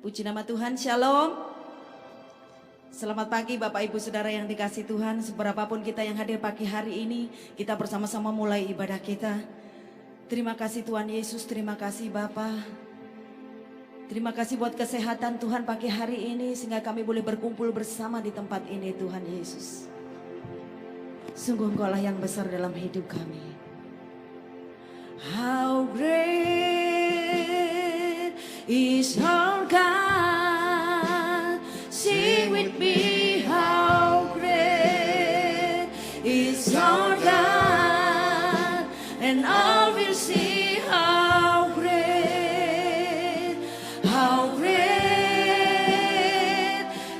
Puji nama Tuhan, Shalom. Selamat pagi Bapak Ibu Saudara yang dikasih Tuhan. Seberapapun kita yang hadir pagi hari ini, kita bersama-sama mulai ibadah kita. Terima kasih Tuhan Yesus, terima kasih Bapa. Terima kasih buat kesehatan Tuhan pagi hari ini, sehingga kami boleh berkumpul bersama di tempat ini Tuhan Yesus. Sungguh Engkaulah yang besar dalam hidup kami. How great is our God. Sing with me, how great is our God. And all will see how great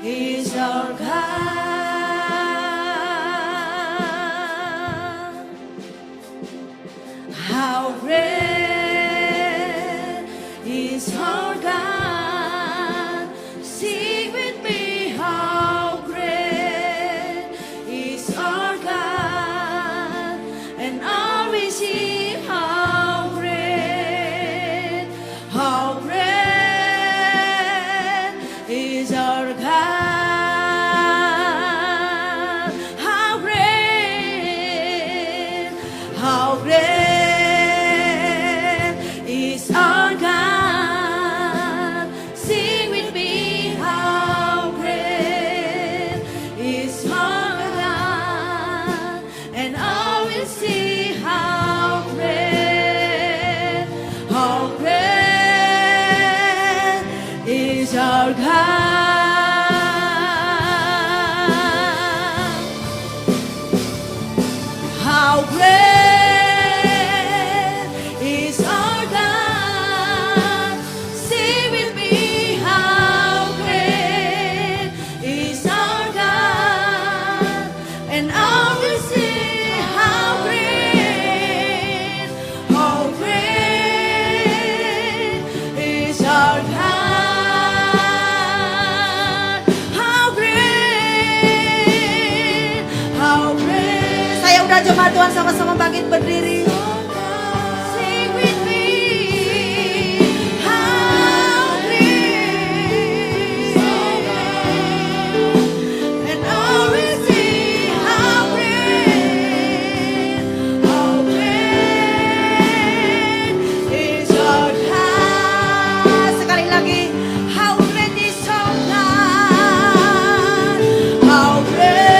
is our God. How great is our God. Sing with me, how great is our God. And all we see how great is our God. How great is our God. Sing with me, how great is our God. And all will see how great is our God. How great is our God. Sing with me, how great is our God. And all will see how great is our God. How great. Saya udah jemaat Tuhan sama-sama bangkit berdiri. Sing with me, how great. And all will see how great is our God. Sekali lagi, how great is our God. How great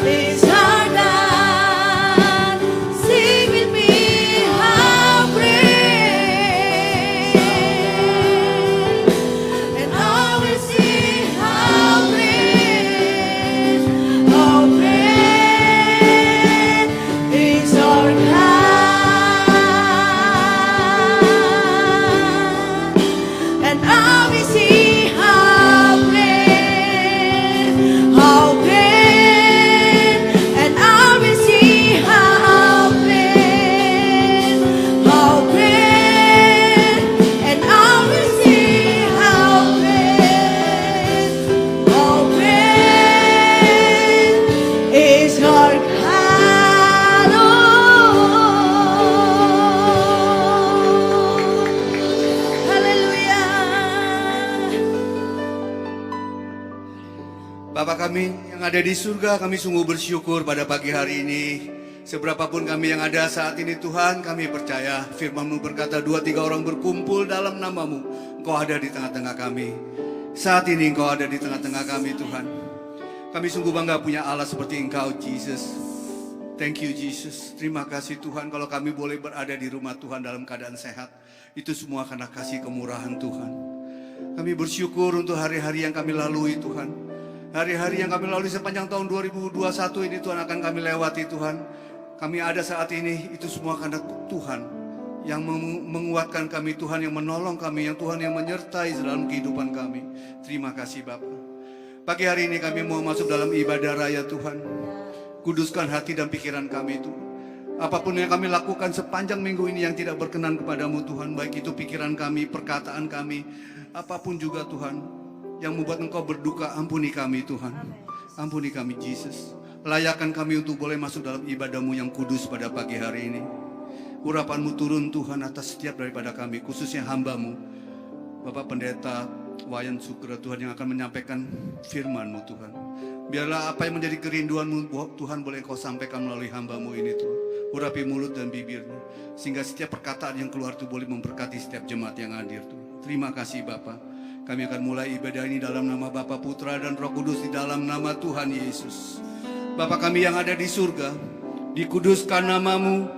is our God. Sing with me, how great. And all will see how great is our God. And all will see how great, and all will see how great, and all will see how great is our God. Haleluya. Bapa kami yang ada di surga, kami sungguh bersyukur pada pagi hari ini. Seberapapun kami yang ada saat ini Tuhan, kami percaya firman-Mu berkata 2-3 orang berkumpul dalam nama-Mu, Engkau ada di tengah-tengah kami. Saat ini Engkau ada di tengah-tengah kami Tuhan. Kami sungguh bangga punya Allah seperti Engkau Jesus. Thank you Jesus. Terima kasih Tuhan kalau kami boleh berada di rumah Tuhan dalam keadaan sehat. Itu semua karena kasih kemurahan Tuhan. Kami bersyukur untuk hari-hari yang kami lalui Tuhan. Hari-hari yang kami lalui sepanjang tahun 2021 ini Tuhan akan kami lewati Tuhan. Kami ada saat ini itu semua karena Tuhan yang menguatkan kami, Tuhan yang menolong kami, yang Tuhan yang menyertai dalam kehidupan kami. Terima kasih Bapa. Pagi hari ini kami mau masuk dalam ibadah raya Tuhan. Kuduskan hati dan pikiran kami Tuhan. Apapun yang kami lakukan sepanjang minggu ini yang tidak berkenan kepadamu Tuhan, baik itu pikiran kami, perkataan kami, apapun juga Tuhan yang membuat Engkau berduka, ampuni kami Tuhan. Ampuni kami Jesus. Layakkan kami untuk boleh masuk dalam ibadah-Mu yang kudus pada pagi hari ini. Urapan-Mu turun Tuhan atas setiap daripada kami, khususnya hamba-Mu. Bapak Pendeta Wayan Sukra Tuhan yang akan menyampaikan firman-Mu Tuhan. Biarlah apa yang menjadi kerinduan-Mu Tuhan boleh Kau sampaikan melalui hamba-Mu ini Tuhan. Urapi mulut dan bibirnya, sehingga setiap perkataan yang keluar itu boleh memberkati setiap jemaat yang hadir Tuhan. Terima kasih Bapa. Kami akan mulai ibadah ini dalam nama Bapa, Putra dan Roh Kudus, di dalam nama Tuhan Yesus. Bapa kami yang ada di surga, dikuduskan nama-Mu,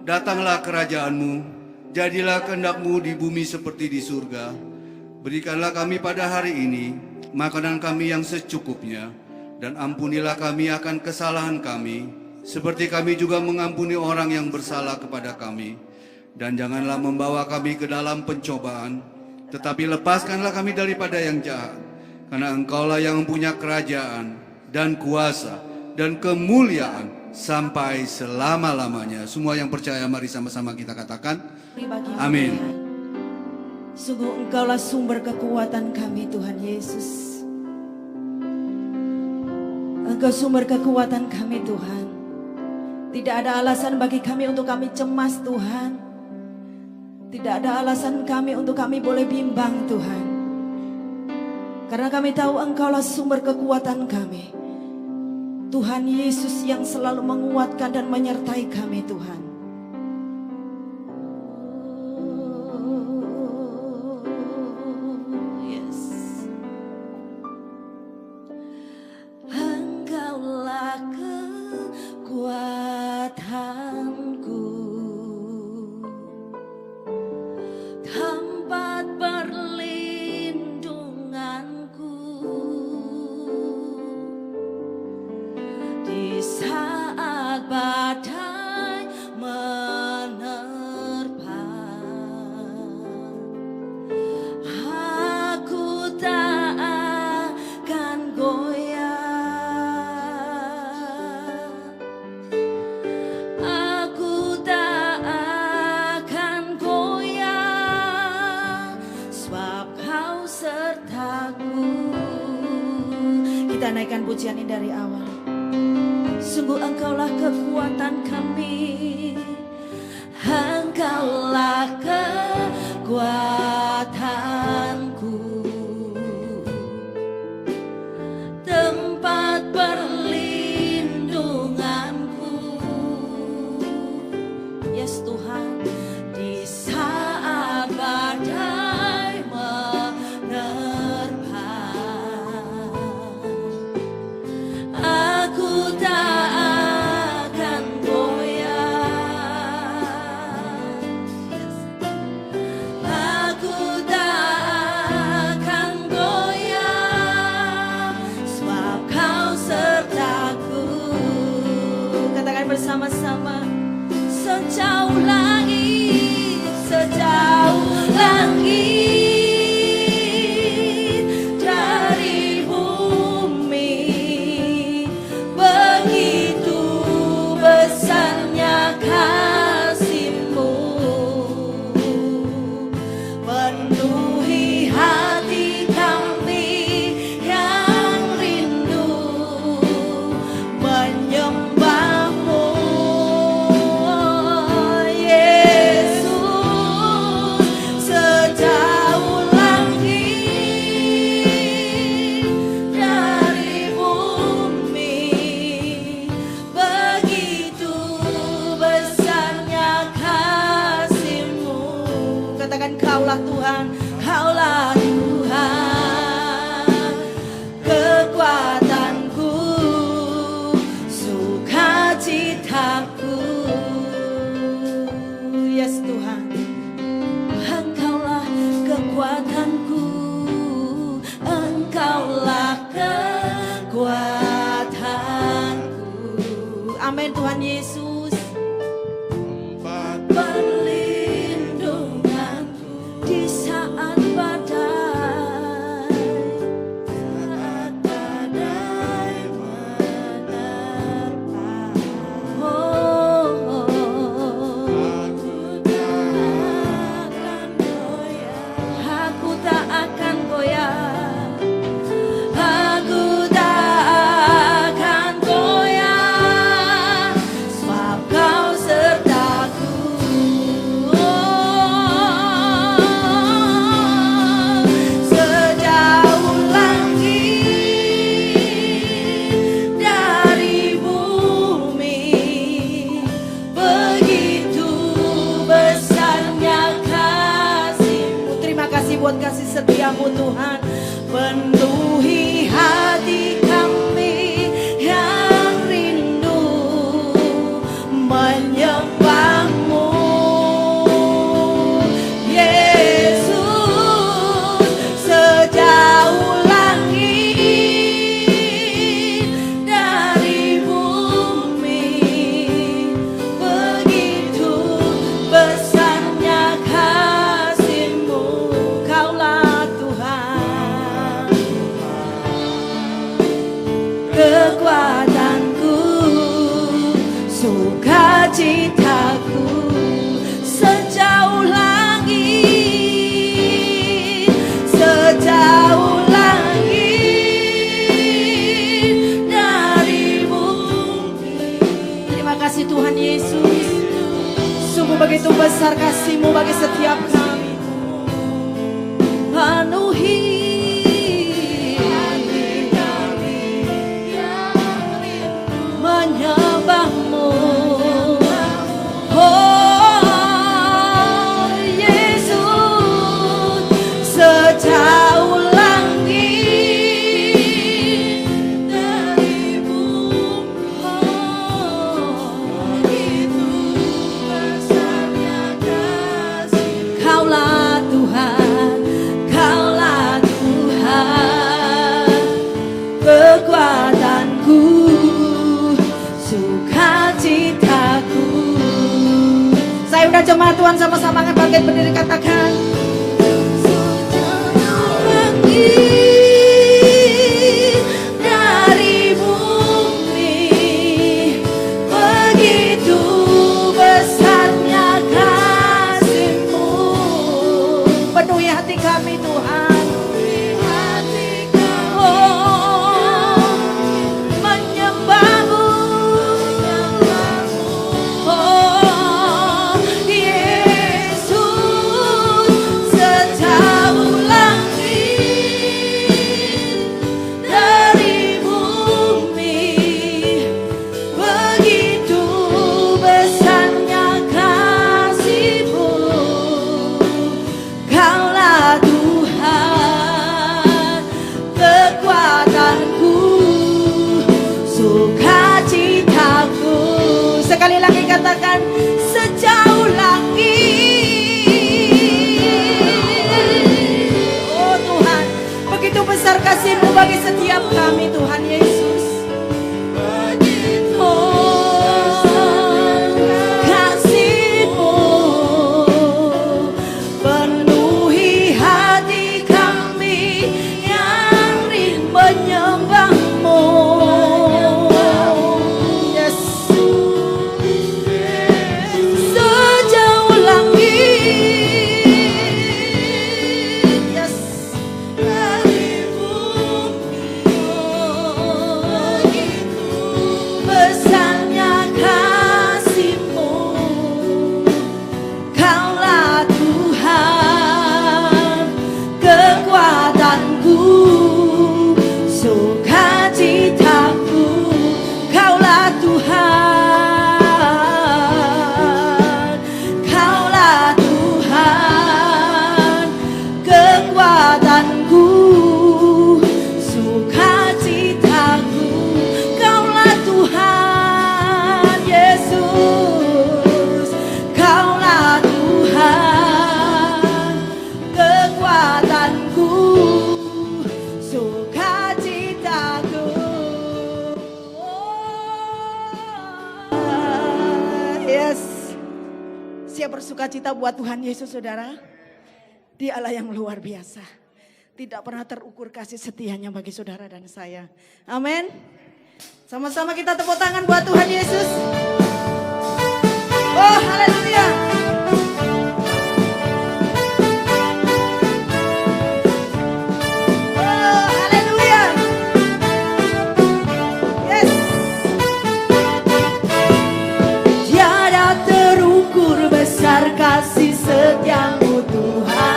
datanglah kerajaan-Mu, jadilah kehendak-Mu di bumi seperti di surga. Berikanlah kami pada hari ini makanan kami yang secukupnya, dan ampunilah kami akan kesalahan kami, seperti kami juga mengampuni orang yang bersalah kepada kami. Dan janganlah membawa kami ke dalam pencobaan, tetapi lepaskanlah kami daripada yang jahat. Karena Engkaulah yang mempunyai kerajaan dan kuasa dan kemuliaan sampai selama-lamanya. Semua yang percaya mari sama-sama kita katakan amin. Sungguh Engkaulah sumber kekuatan kami Tuhan Yesus. Engkau sumber kekuatan kami Tuhan. Tidak ada alasan bagi kami untuk kami cemas Tuhan. Tidak ada alasan kami untuk kami boleh bimbang Tuhan. Karena kami tahu Engkaulah sumber kekuatan kami. Tuhan Yesus yang selalu menguatkan dan menyertai kami Tuhan. Kita naikkan pujian ini dari awal. Sungguh Engkaulah kekuatan kami, Engkaulah kekuatanku, tempat perlindunganku. Yes Tuhan, di saat badai menerpa, aku tak akan goyah. Aku tak akan goyah, sebab Kau sertaku. Katakan bersama-sama. Sejauh langit, sejauh langit dari bumi, begitu besarnya kasih-Mu, penuhi hati kami yang rindu menyembah-Mu. Yesus, sejauh langit dari bumi, begitu besarnya kasih-Mu. Katakan Kaulah Tuhan, Kaulah Tuhan, kekuatanku, sukacitaku. Yes Tuhan, Engkaulah kekuatanku, Engkaulah kekuatanku. Amin Tuhan Yesus. Perlindunganku di saat badai, saat badai menerpa. Oh, aku tak akan goyah. Aku tak akan goyah. Aku tak akan goyah, sebab Kau sertaku. buat kasih setiamu Tuhan. Penuhi hati kami yang rindu menyembahmu. Yesus, sejauh langit dari bumi, begitu besarnya kasih-Mu. Kaulah Tuhan, kekuatanku, sukacitaku. Sejauh langit, sejauh langit dari bumi. Terima kasih Tuhan Yesus. Sungguh begitu besar kasih-Mu bagi setiap kami. Penuhi hati kami yang rindu menyembah-Mu. Oh Yesus, sejauh langit dari bumi, begitu besarnya kasih. Kaulah Tuhan, Kaulah Tuhan, kekuatanku, sukacitaku. Saya udah jemaat Tuhan sama-sama angkat bangkit berdiri katakan. Sejauh langit dari bumi, begitu besarnya kasih-Mu. Penuhi hati kami Tuhan. Oh, menyembah-Mu. Oh, Yesus, sejauh langit dari bumi, begitu besarnya kasih-Mu. Kaulah Tuhan, kekuatanku, sukacitaku. Sekali lagi katakan, sejauh langit. Oh Tuhan, begitu besar kasih-Mu bagi setiap kami Tuhan Yesus. Oh, kasih-Mu penuhi hati kami yang rindu menyembah-Mu. Yes. Sejauh langit, yes, dari bumi, begitu besarnya kasih-Mu. Kaulah Tuhan, kekuatanku, sukacitaku. Kaulah Tuhan, Kaulah Tuhan, kekuatanku, sukacitaku. Kaulah Tuhan Yesus, Kaulah Tuhan, kekuatanku, sukacitaku. Yes, siap bersukacita buat Tuhan Yesus saudara. Dialah yang luar biasa. Tidak pernah terukur kasih setianya bagi saudara dan saya. Amin. Sama-sama kita tepuk tangan buat Tuhan Yesus. Oh haleluya. Oh haleluya. Yes. Tiada terukur besar kasih setiamu Tuhan.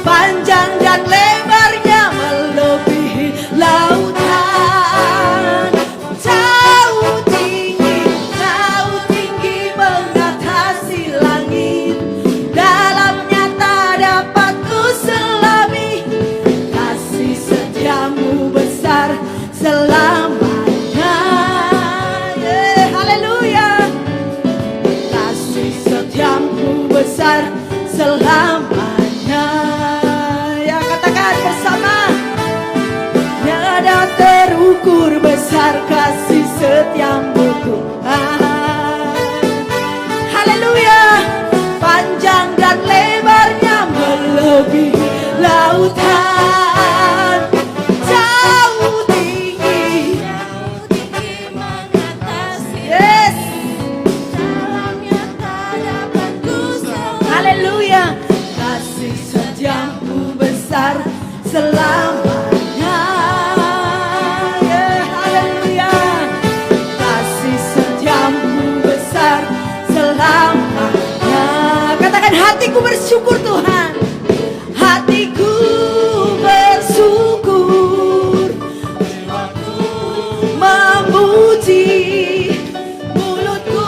Panjang dan lebarnya melebihi lautan, jauh tinggi besar selamanya. Ya, katakan bersama. Tiada terukur besar kasih setiamu Tuhan. Haleluya. Panjang dan lebarnya melebihi lautan. Jauh tinggi mengatasi. Yes. Dalamnya tak dapat kusawai. Haleluya. Kasih setiamu besar selamanya. Yeah, haleluya. Kasih setiamu besar selamanya. Katakan, hatiku bersyukur Tuhan. Hatiku bersyukur, memuji, mulutku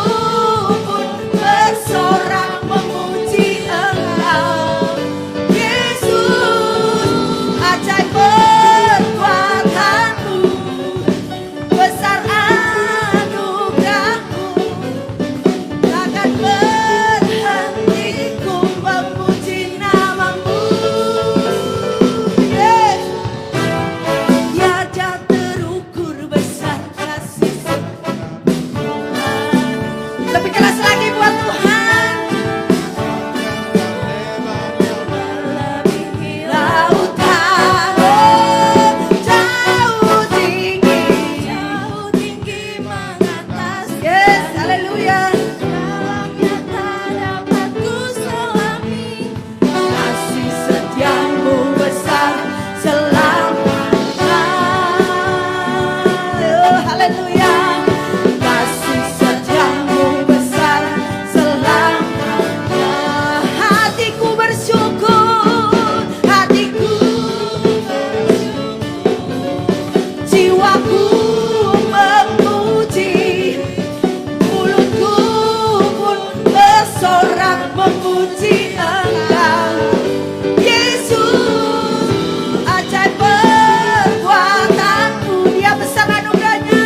pun bersorak memuji Engkau. Yesus, ajaib perbuatanmu, besar anugerahmu, takkan berhenti ku memuji namamu. Yeah. Tiada terukur besar kasih Tuhan. Lebih keras lagi buat Tuhan. Melebihi lautan, oh, jauh tinggi mengatasi. Yes, haleluya. Dalamnya tak dapat kuselami. Kasih setiamu besar selamanya. Oh, haleluya. Kasih setiamu besar selamanya. Hatiku bersyukur, hatiku jiwaku memuji, mulutku pun bersorak memuji Engkau. Yesus, ajaib perbuatanmu, Dia besar anugerahnya,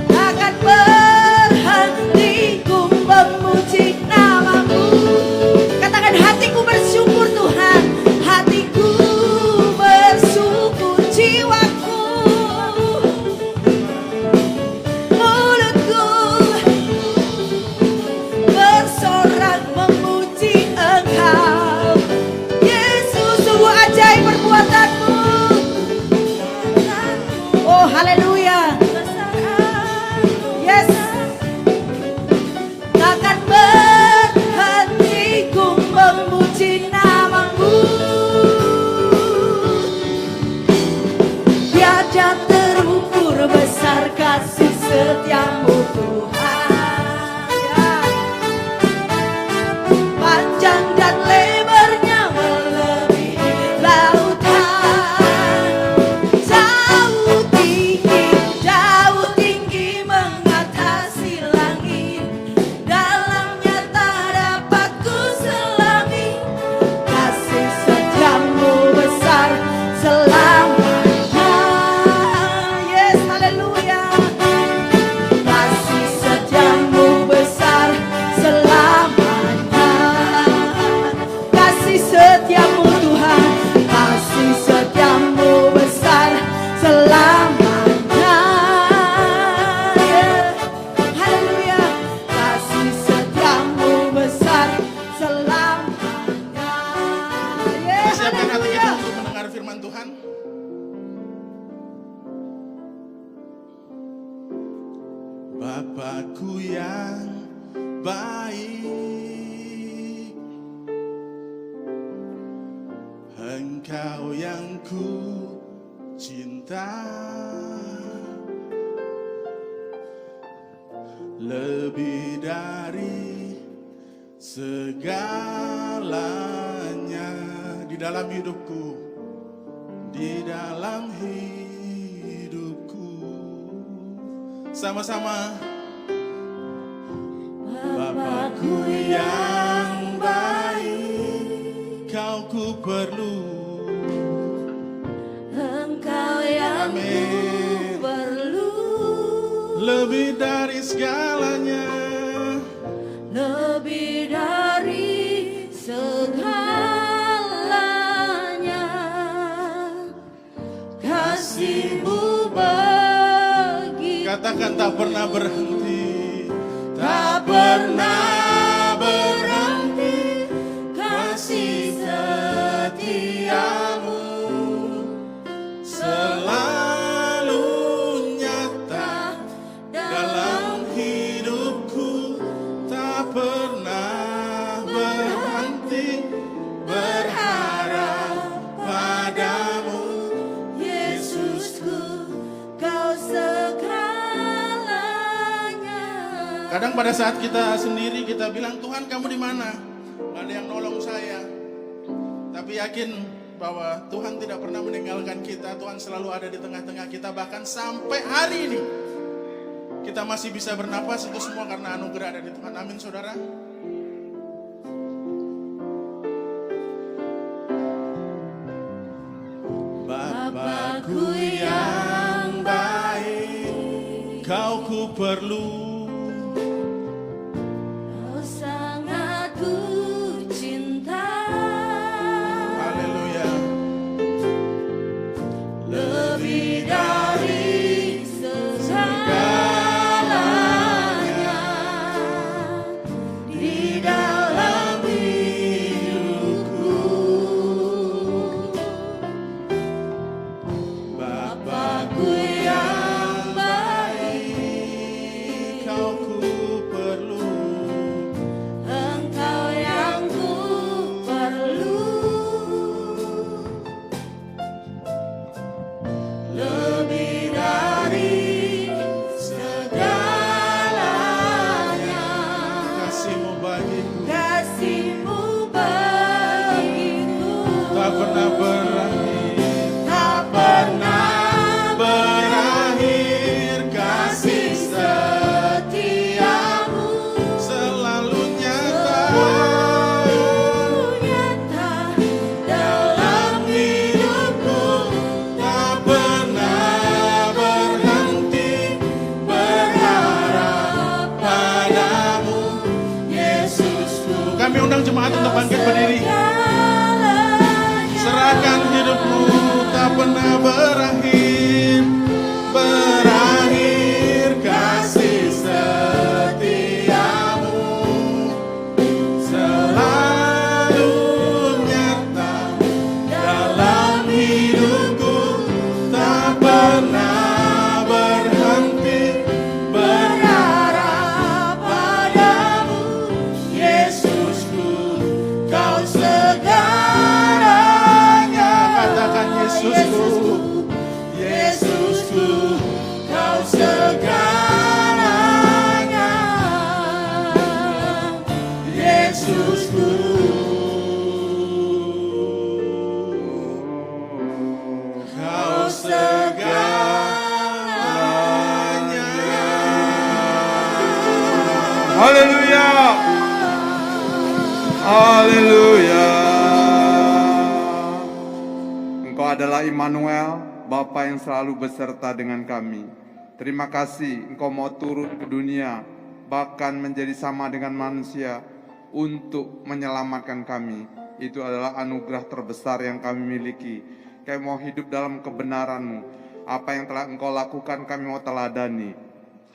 takkan berhenti ku memuji namamu. Katakan, hatiku bersyukur Tuhan. Hatiku bersyukur, jiwaku, mulutku bersorak memuji Engkau. Yesus, sungguh ajaib perbuatanmu. Oh, haleluya. Yes. Takkan berhenti ku memuji namamu. Tiada terukur besar kasih setiamu Tuhan. Ya. Panjang dan lebarnya melebihi lautan. Jauh tinggi mengatasi langit. Dalamnya tak dapat kuselami. Kasih setiamu besar selamanya. Yes, haleluya. Kasih setiamu besar selamanya. Kasih setiamu Tuhan, kasih setiamu besar selamanya. Yeah. Haleluya. Kasih setiamu besar selamanya. Yeah. Siapkan hati Haleluya. kita untuk mendengar firman Tuhan. Bapakku yang baik, Engkau yang ku cinta, lebih dari segalanya di dalam hidupku, di dalam hidupku. Sama-sama. Bapakku yang baik, Kau ku perlu. Engkau yang Amin. ku perlu. Lebih dari segalanya, tak pernah berhenti, tak pernah berhenti kasih setiamu, selalu nyata dalam hidupku, tak pernah berhenti berharap padamu, Yesusku, Kau segalanya. Kadang pada saat kita sendiri kita bilang, Tuhan kamu di mana? Gak ada yang nolong saya. Tapi yakin bahwa Tuhan tidak pernah meninggalkan kita. Tuhan selalu ada di tengah-tengah kita. Bahkan sampai hari ini kita masih bisa bernapas. Itu semua karena anugerah ada di Tuhan. Amin saudara. Bapakku yang baik, Kau ku perlu. Kau sangat ku cinta. Haleluya. Lebih dari segalanya di dalam hidupku. Bapakku yang baik, Kau ku perlu. Engkau yang ku perlu. Lebih dari segalanya. Kasih-Mu bagiku Kasih-Mu bagiku tak pernah berakhir, tak pernah berakhir. Kasih setiamu selalu nyata nyata dalam hidupku, tak pernah berhenti berharap padamu, Yesusku. Kami undang jemaat untuk bangkit berdiri. Serahkan hidupmu, tak pernah berakhir, berakhir. Kasih setiamu selalu nyata dalam hidupku, tak pernah berhenti berharap padamu, Yesusku. Kau segalanya. Katakan Yesusku, Yesusku, Kau segalanya, Yesusku. Kau segalanya. Haleluya. Haleluya. Engkau adalah Immanuel, Bapa yang selalu beserta dengan kami. Terima kasih Engkau mau turun ke dunia, bahkan menjadi sama dengan manusia untuk menyelamatkan kami. Itu adalah anugerah terbesar yang kami miliki. Kami mau hidup dalam kebenaran-Mu. Apa yang telah Engkau lakukan kami mau teladani.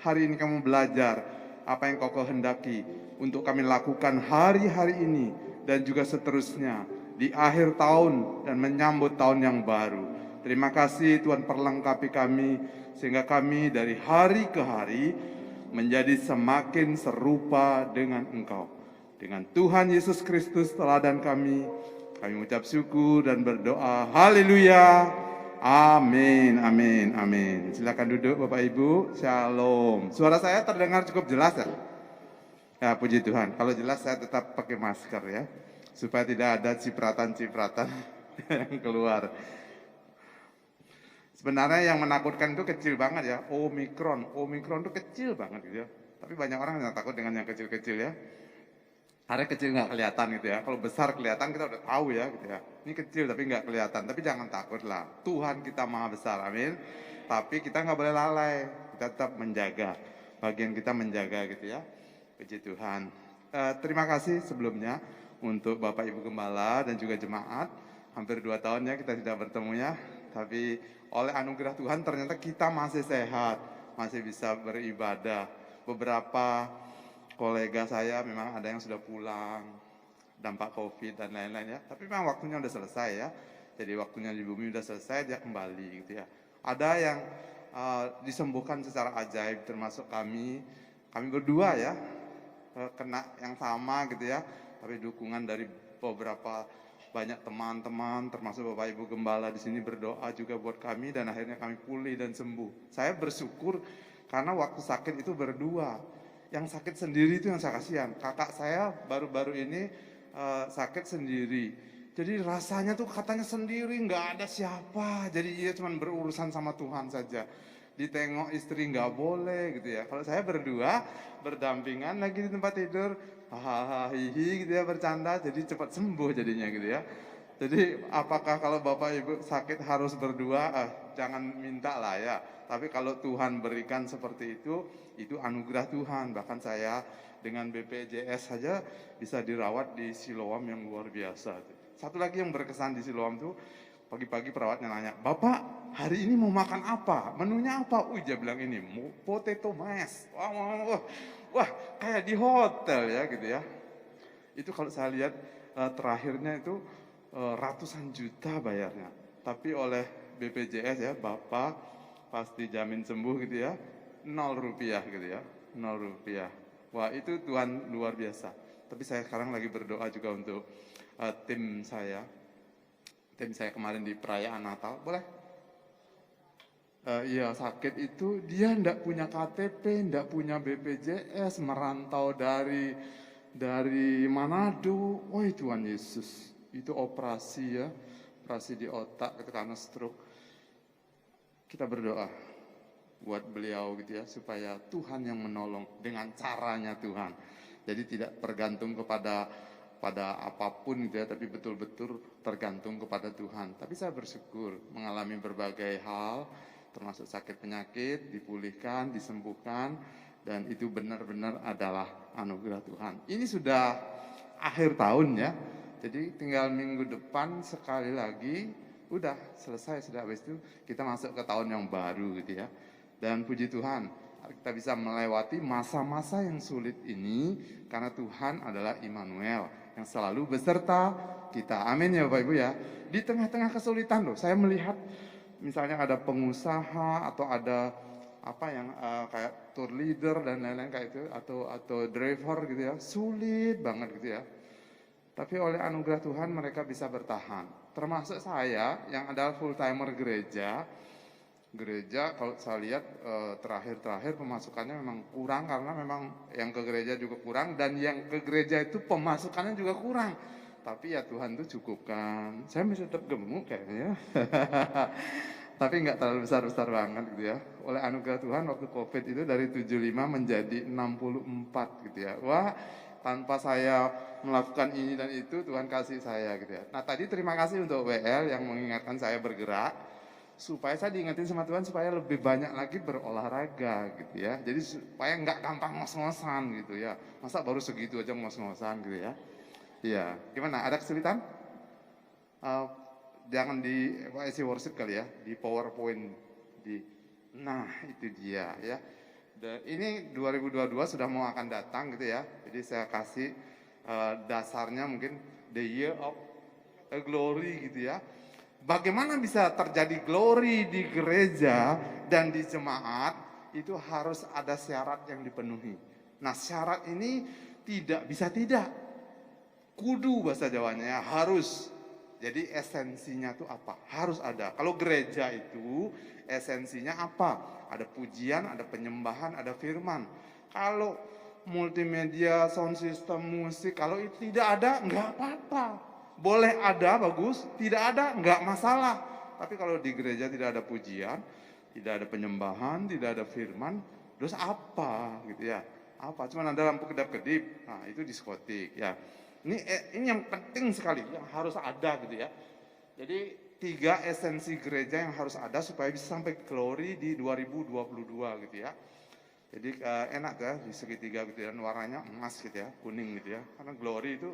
Hari ini kamu belajar apa yang Kau kehendaki untuk kami lakukan hari-hari ini dan juga seterusnya di akhir tahun dan menyambut tahun yang baru. Terima kasih Tuhan perlengkapi kami sehingga kami dari hari ke hari menjadi semakin serupa dengan Engkau. Dengan Tuhan Yesus Kristus teladan kami mengucap syukur dan berdoa. Haleluya. Amin, amin, amin. Silakan duduk Bapak Ibu. Shalom. Suara saya terdengar cukup jelas ya? Ya puji Tuhan. Kalau jelas saya tetap pakai masker ya, supaya tidak ada cipratan-cipratan yang keluar. Sebenarnya yang menakutkan itu kecil banget ya. Omikron itu kecil banget gitu ya. Tapi banyak orang yang takut dengan yang kecil-kecil ya. Karena kecil nggak kelihatan gitu ya. Kalau besar kelihatan kita udah tahu ya gitu ya. Ini kecil tapi nggak kelihatan. Tapi jangan takut lah. Tuhan kita maha besar, amin. Tapi kita nggak boleh lalai. Kita tetap menjaga. Bagian kita menjaga gitu ya. Puji Tuhan. Terima kasih sebelumnya untuk Bapak Ibu Gembala dan juga jemaat. Hampir 2 tahun ya kita tidak bertemu ya. Tapi oleh anugerah Tuhan ternyata kita masih sehat. masih bisa beribadah. Beberapa kolega saya memang ada yang sudah pulang, dampak COVID dan lain-lain ya. Tapi memang waktunya udah selesai ya. Jadi waktunya di bumi udah selesai, dia kembali gitu ya. Ada yang disembuhkan secara ajaib, termasuk kami berdua ya, kena yang sama gitu ya. Tapi dukungan dari beberapa banyak teman-teman, termasuk Bapak Ibu Gembala di sini berdoa juga buat kami, dan akhirnya kami pulih dan sembuh. Saya bersyukur karena waktu sakit itu berdua. Yang sakit sendiri itu yang saya kasihan. Kakak saya baru-baru ini sakit sendiri. Jadi rasanya tuh katanya sendiri, nggak ada siapa. Jadi dia cuma berurusan sama Tuhan saja. Ditengok istri nggak boleh gitu ya. Kalau saya berdua berdampingan lagi di tempat tidur, hahaha hihi gitu ya, bercanda, jadi cepat sembuh jadinya gitu ya. Jadi apakah kalau Bapak Ibu sakit harus berdua? Jangan minta lah ya. Tapi kalau Tuhan berikan seperti itu anugerah Tuhan. Bahkan saya dengan BPJS saja bisa dirawat di Siloam yang luar biasa. Satu lagi yang berkesan di Siloam tuh, pagi-pagi perawatnya nanya, "Bapak, hari ini mau makan apa? Menunya apa?" Dia bilang ini, potato mash. Wah, kayak di hotel ya gitu ya. Itu kalau saya lihat terakhirnya itu ratusan juta bayarnya. Tapi oleh BPJS ya, Bapak pasti jamin sembuh gitu ya. 0 rupiah gitu ya. 0 rupiah. Wah, itu Tuhan luar biasa. Tapi saya sekarang lagi berdoa juga untuk tim saya. Tim saya kemarin di perayaan Natal, boleh? Iya, sakit itu dia ndak punya KTP, ndak punya BPJS, merantau dari Manado. Oh Tuhan Yesus, itu operasi ya, operasi di otak itu karena stroke. Kita berdoa buat beliau gitu ya, supaya Tuhan yang menolong dengan caranya Tuhan. Jadi tidak tergantung kepada apapun gitu ya, tapi betul-betul tergantung kepada Tuhan. Tapi saya bersyukur mengalami berbagai hal, termasuk sakit penyakit, dipulihkan, disembuhkan, dan itu benar-benar adalah anugerah Tuhan. Ini sudah akhir tahun ya, jadi tinggal minggu depan sekali lagi, udah selesai, sudah habis itu kita masuk ke tahun yang baru gitu ya. Dan puji Tuhan, kita bisa melewati masa-masa yang sulit ini karena Tuhan adalah Immanuel yang selalu beserta kita. Amin ya Bapak Ibu ya. Di tengah-tengah kesulitan loh, saya melihat misalnya ada pengusaha atau ada apa yang kayak tour leader dan lain-lain kayak itu, atau driver gitu ya, sulit banget gitu ya. Tapi oleh anugerah Tuhan mereka bisa bertahan. Termasuk saya yang adalah full timer gereja kalau saya lihat terakhir pemasukannya memang kurang, karena memang yang ke gereja juga kurang, dan yang ke gereja itu pemasukannya juga kurang. Tapi ya Tuhan tuh cukupkan. Saya masih tetap gemuk kayaknya. Tapi nggak terlalu besar-besar banget gitu ya. Oleh anugerah Tuhan waktu COVID itu dari 75 menjadi 64 gitu ya. Wah, tanpa saya melakukan ini dan itu, Tuhan kasih saya gitu ya. Nah tadi terima kasih untuk WL yang mengingatkan saya bergerak, supaya saya diingetin sama Tuhan supaya lebih banyak lagi berolahraga gitu ya. Jadi supaya nggak gampang ngos-ngosan gitu ya. Masa baru segitu aja ngos-ngosan gitu ya. Iya, gimana? Ada kesulitan? Jangan di IC worship kali ya, di PowerPoint nah itu dia ya. Dan ini 2022 sudah mau akan datang gitu ya. Jadi saya kasih dasarnya mungkin the year of glory gitu ya. Bagaimana bisa terjadi glory di gereja dan di jemaat, itu harus ada syarat yang dipenuhi. Nah syarat ini tidak bisa tidak, kudu bahasa Jawanya ya, harus. Jadi esensinya itu apa? Harus ada. Kalau gereja itu esensinya apa? Ada pujian, ada penyembahan, ada firman. Kalau multimedia, sound system, musik, kalau itu tidak ada, nggak apa-apa. Boleh ada, bagus. Tidak ada, nggak masalah. Tapi kalau di gereja tidak ada pujian, tidak ada penyembahan, tidak ada firman, terus apa gitu ya? Apa? Cuma ada lampu kedap-kedip. Nah, itu diskotik ya. Ini yang penting sekali, yang harus ada gitu ya. Jadi 3 esensi gereja yang harus ada supaya bisa sampai glory di 2022 gitu ya. Jadi enak ya di segitiga gitu ya, warnanya emas gitu ya, kuning gitu ya. Karena glory itu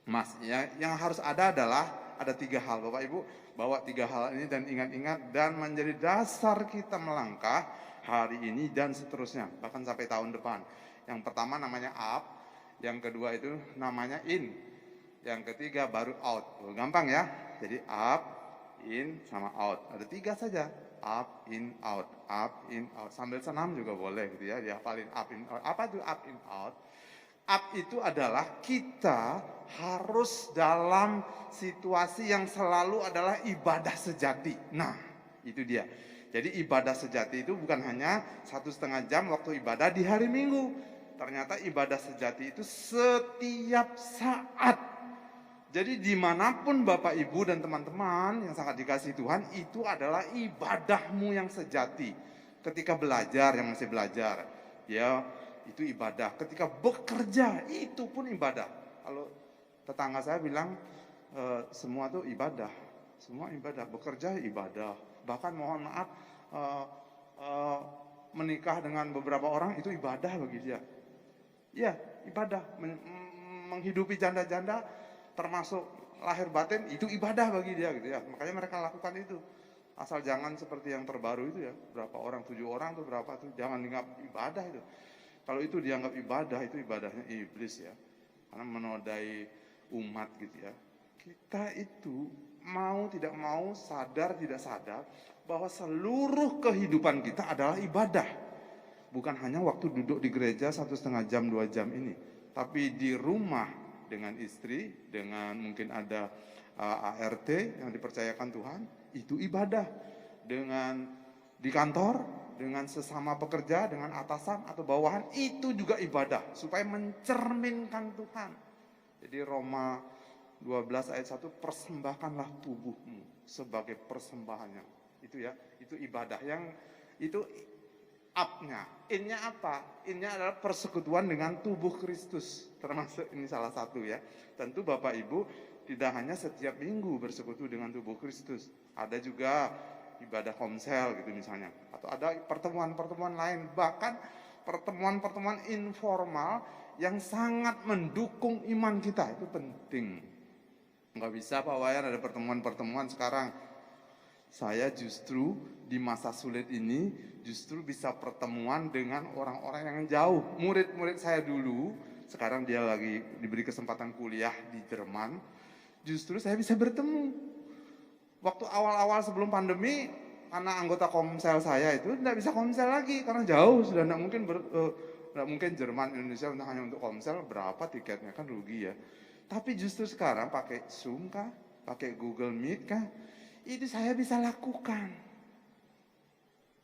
emas ya. Yang harus ada adalah ada 3 hal. Bapak Ibu bawa 3 hal ini dan ingat-ingat, dan menjadi dasar kita melangkah hari ini dan seterusnya, bahkan sampai tahun depan. Yang pertama namanya up, yang kedua itu namanya in, yang ketiga baru out. Gampang ya, jadi up, in, sama out. Ada 3 saja, up, in, out, up, in, out. Sambil senam juga boleh gitu ya, dihafalin up, in, out. Apa itu up, in, out? Up itu adalah kita harus dalam situasi yang selalu adalah ibadah sejati. Nah, itu dia. Jadi ibadah sejati itu bukan hanya 1,5 jam waktu ibadah di hari Minggu. Ternyata ibadah sejati itu setiap saat. Jadi dimanapun Bapak Ibu dan teman-teman yang sangat dikasihi Tuhan, itu adalah ibadahmu yang sejati. Ketika belajar, yang masih belajar, ya itu ibadah. Ketika bekerja, itu pun ibadah. Kalau tetangga saya bilang, semua itu ibadah. Semua ibadah, bekerja ibadah. Bahkan mohon maaf, menikah dengan beberapa orang itu ibadah bagi dia. Ya, ibadah. Menghidupi janda-janda, termasuk lahir batin, itu ibadah bagi dia gitu ya. Makanya mereka lakukan itu. Asal jangan seperti yang terbaru itu ya. Berapa orang, 7 orang atau berapa tuh, jangan dianggap ibadah itu. Kalau itu dianggap ibadah, itu ibadahnya iblis ya. Karena menodai umat gitu ya. Kita itu mau tidak mau, sadar tidak sadar, bahwa seluruh kehidupan kita adalah ibadah. Bukan hanya waktu duduk di gereja 1,5 jam, 2 jam ini. Tapi di rumah dengan istri, dengan mungkin ada ART yang dipercayakan Tuhan, itu ibadah. Dengan di kantor, dengan sesama pekerja, dengan atasan atau bawahan, itu juga ibadah, supaya mencerminkan Tuhan. Jadi Roma 12 ayat 1, persembahkanlah tubuhmu sebagai persembahannya. Itu ya, itu ibadah. Yang itu up-nya. In-nya apa? In-nya adalah persekutuan dengan tubuh Kristus. Termasuk ini salah satu ya. Tentu Bapak Ibu tidak hanya setiap minggu bersekutu dengan tubuh Kristus. Ada juga ibadah komsel gitu misalnya, atau ada pertemuan-pertemuan lain, bahkan pertemuan-pertemuan informal yang sangat mendukung iman kita. Itu penting. Nggak bisa Pak Wayan ada pertemuan-pertemuan sekarang. Saya justru di masa sulit ini justru bisa pertemuan dengan orang-orang yang jauh. Murid-murid saya dulu, sekarang dia lagi diberi kesempatan kuliah di Jerman, justru saya bisa bertemu. Waktu awal-awal sebelum pandemi, karena anggota komsel saya itu tidak bisa komsel lagi karena jauh, sudah tidak mungkin Jerman Indonesia hanya untuk komsel, berapa tiketnya, kan rugi ya. Tapi justru sekarang pakai Zoom kah, pakai Google Meet kah, itu saya bisa lakukan.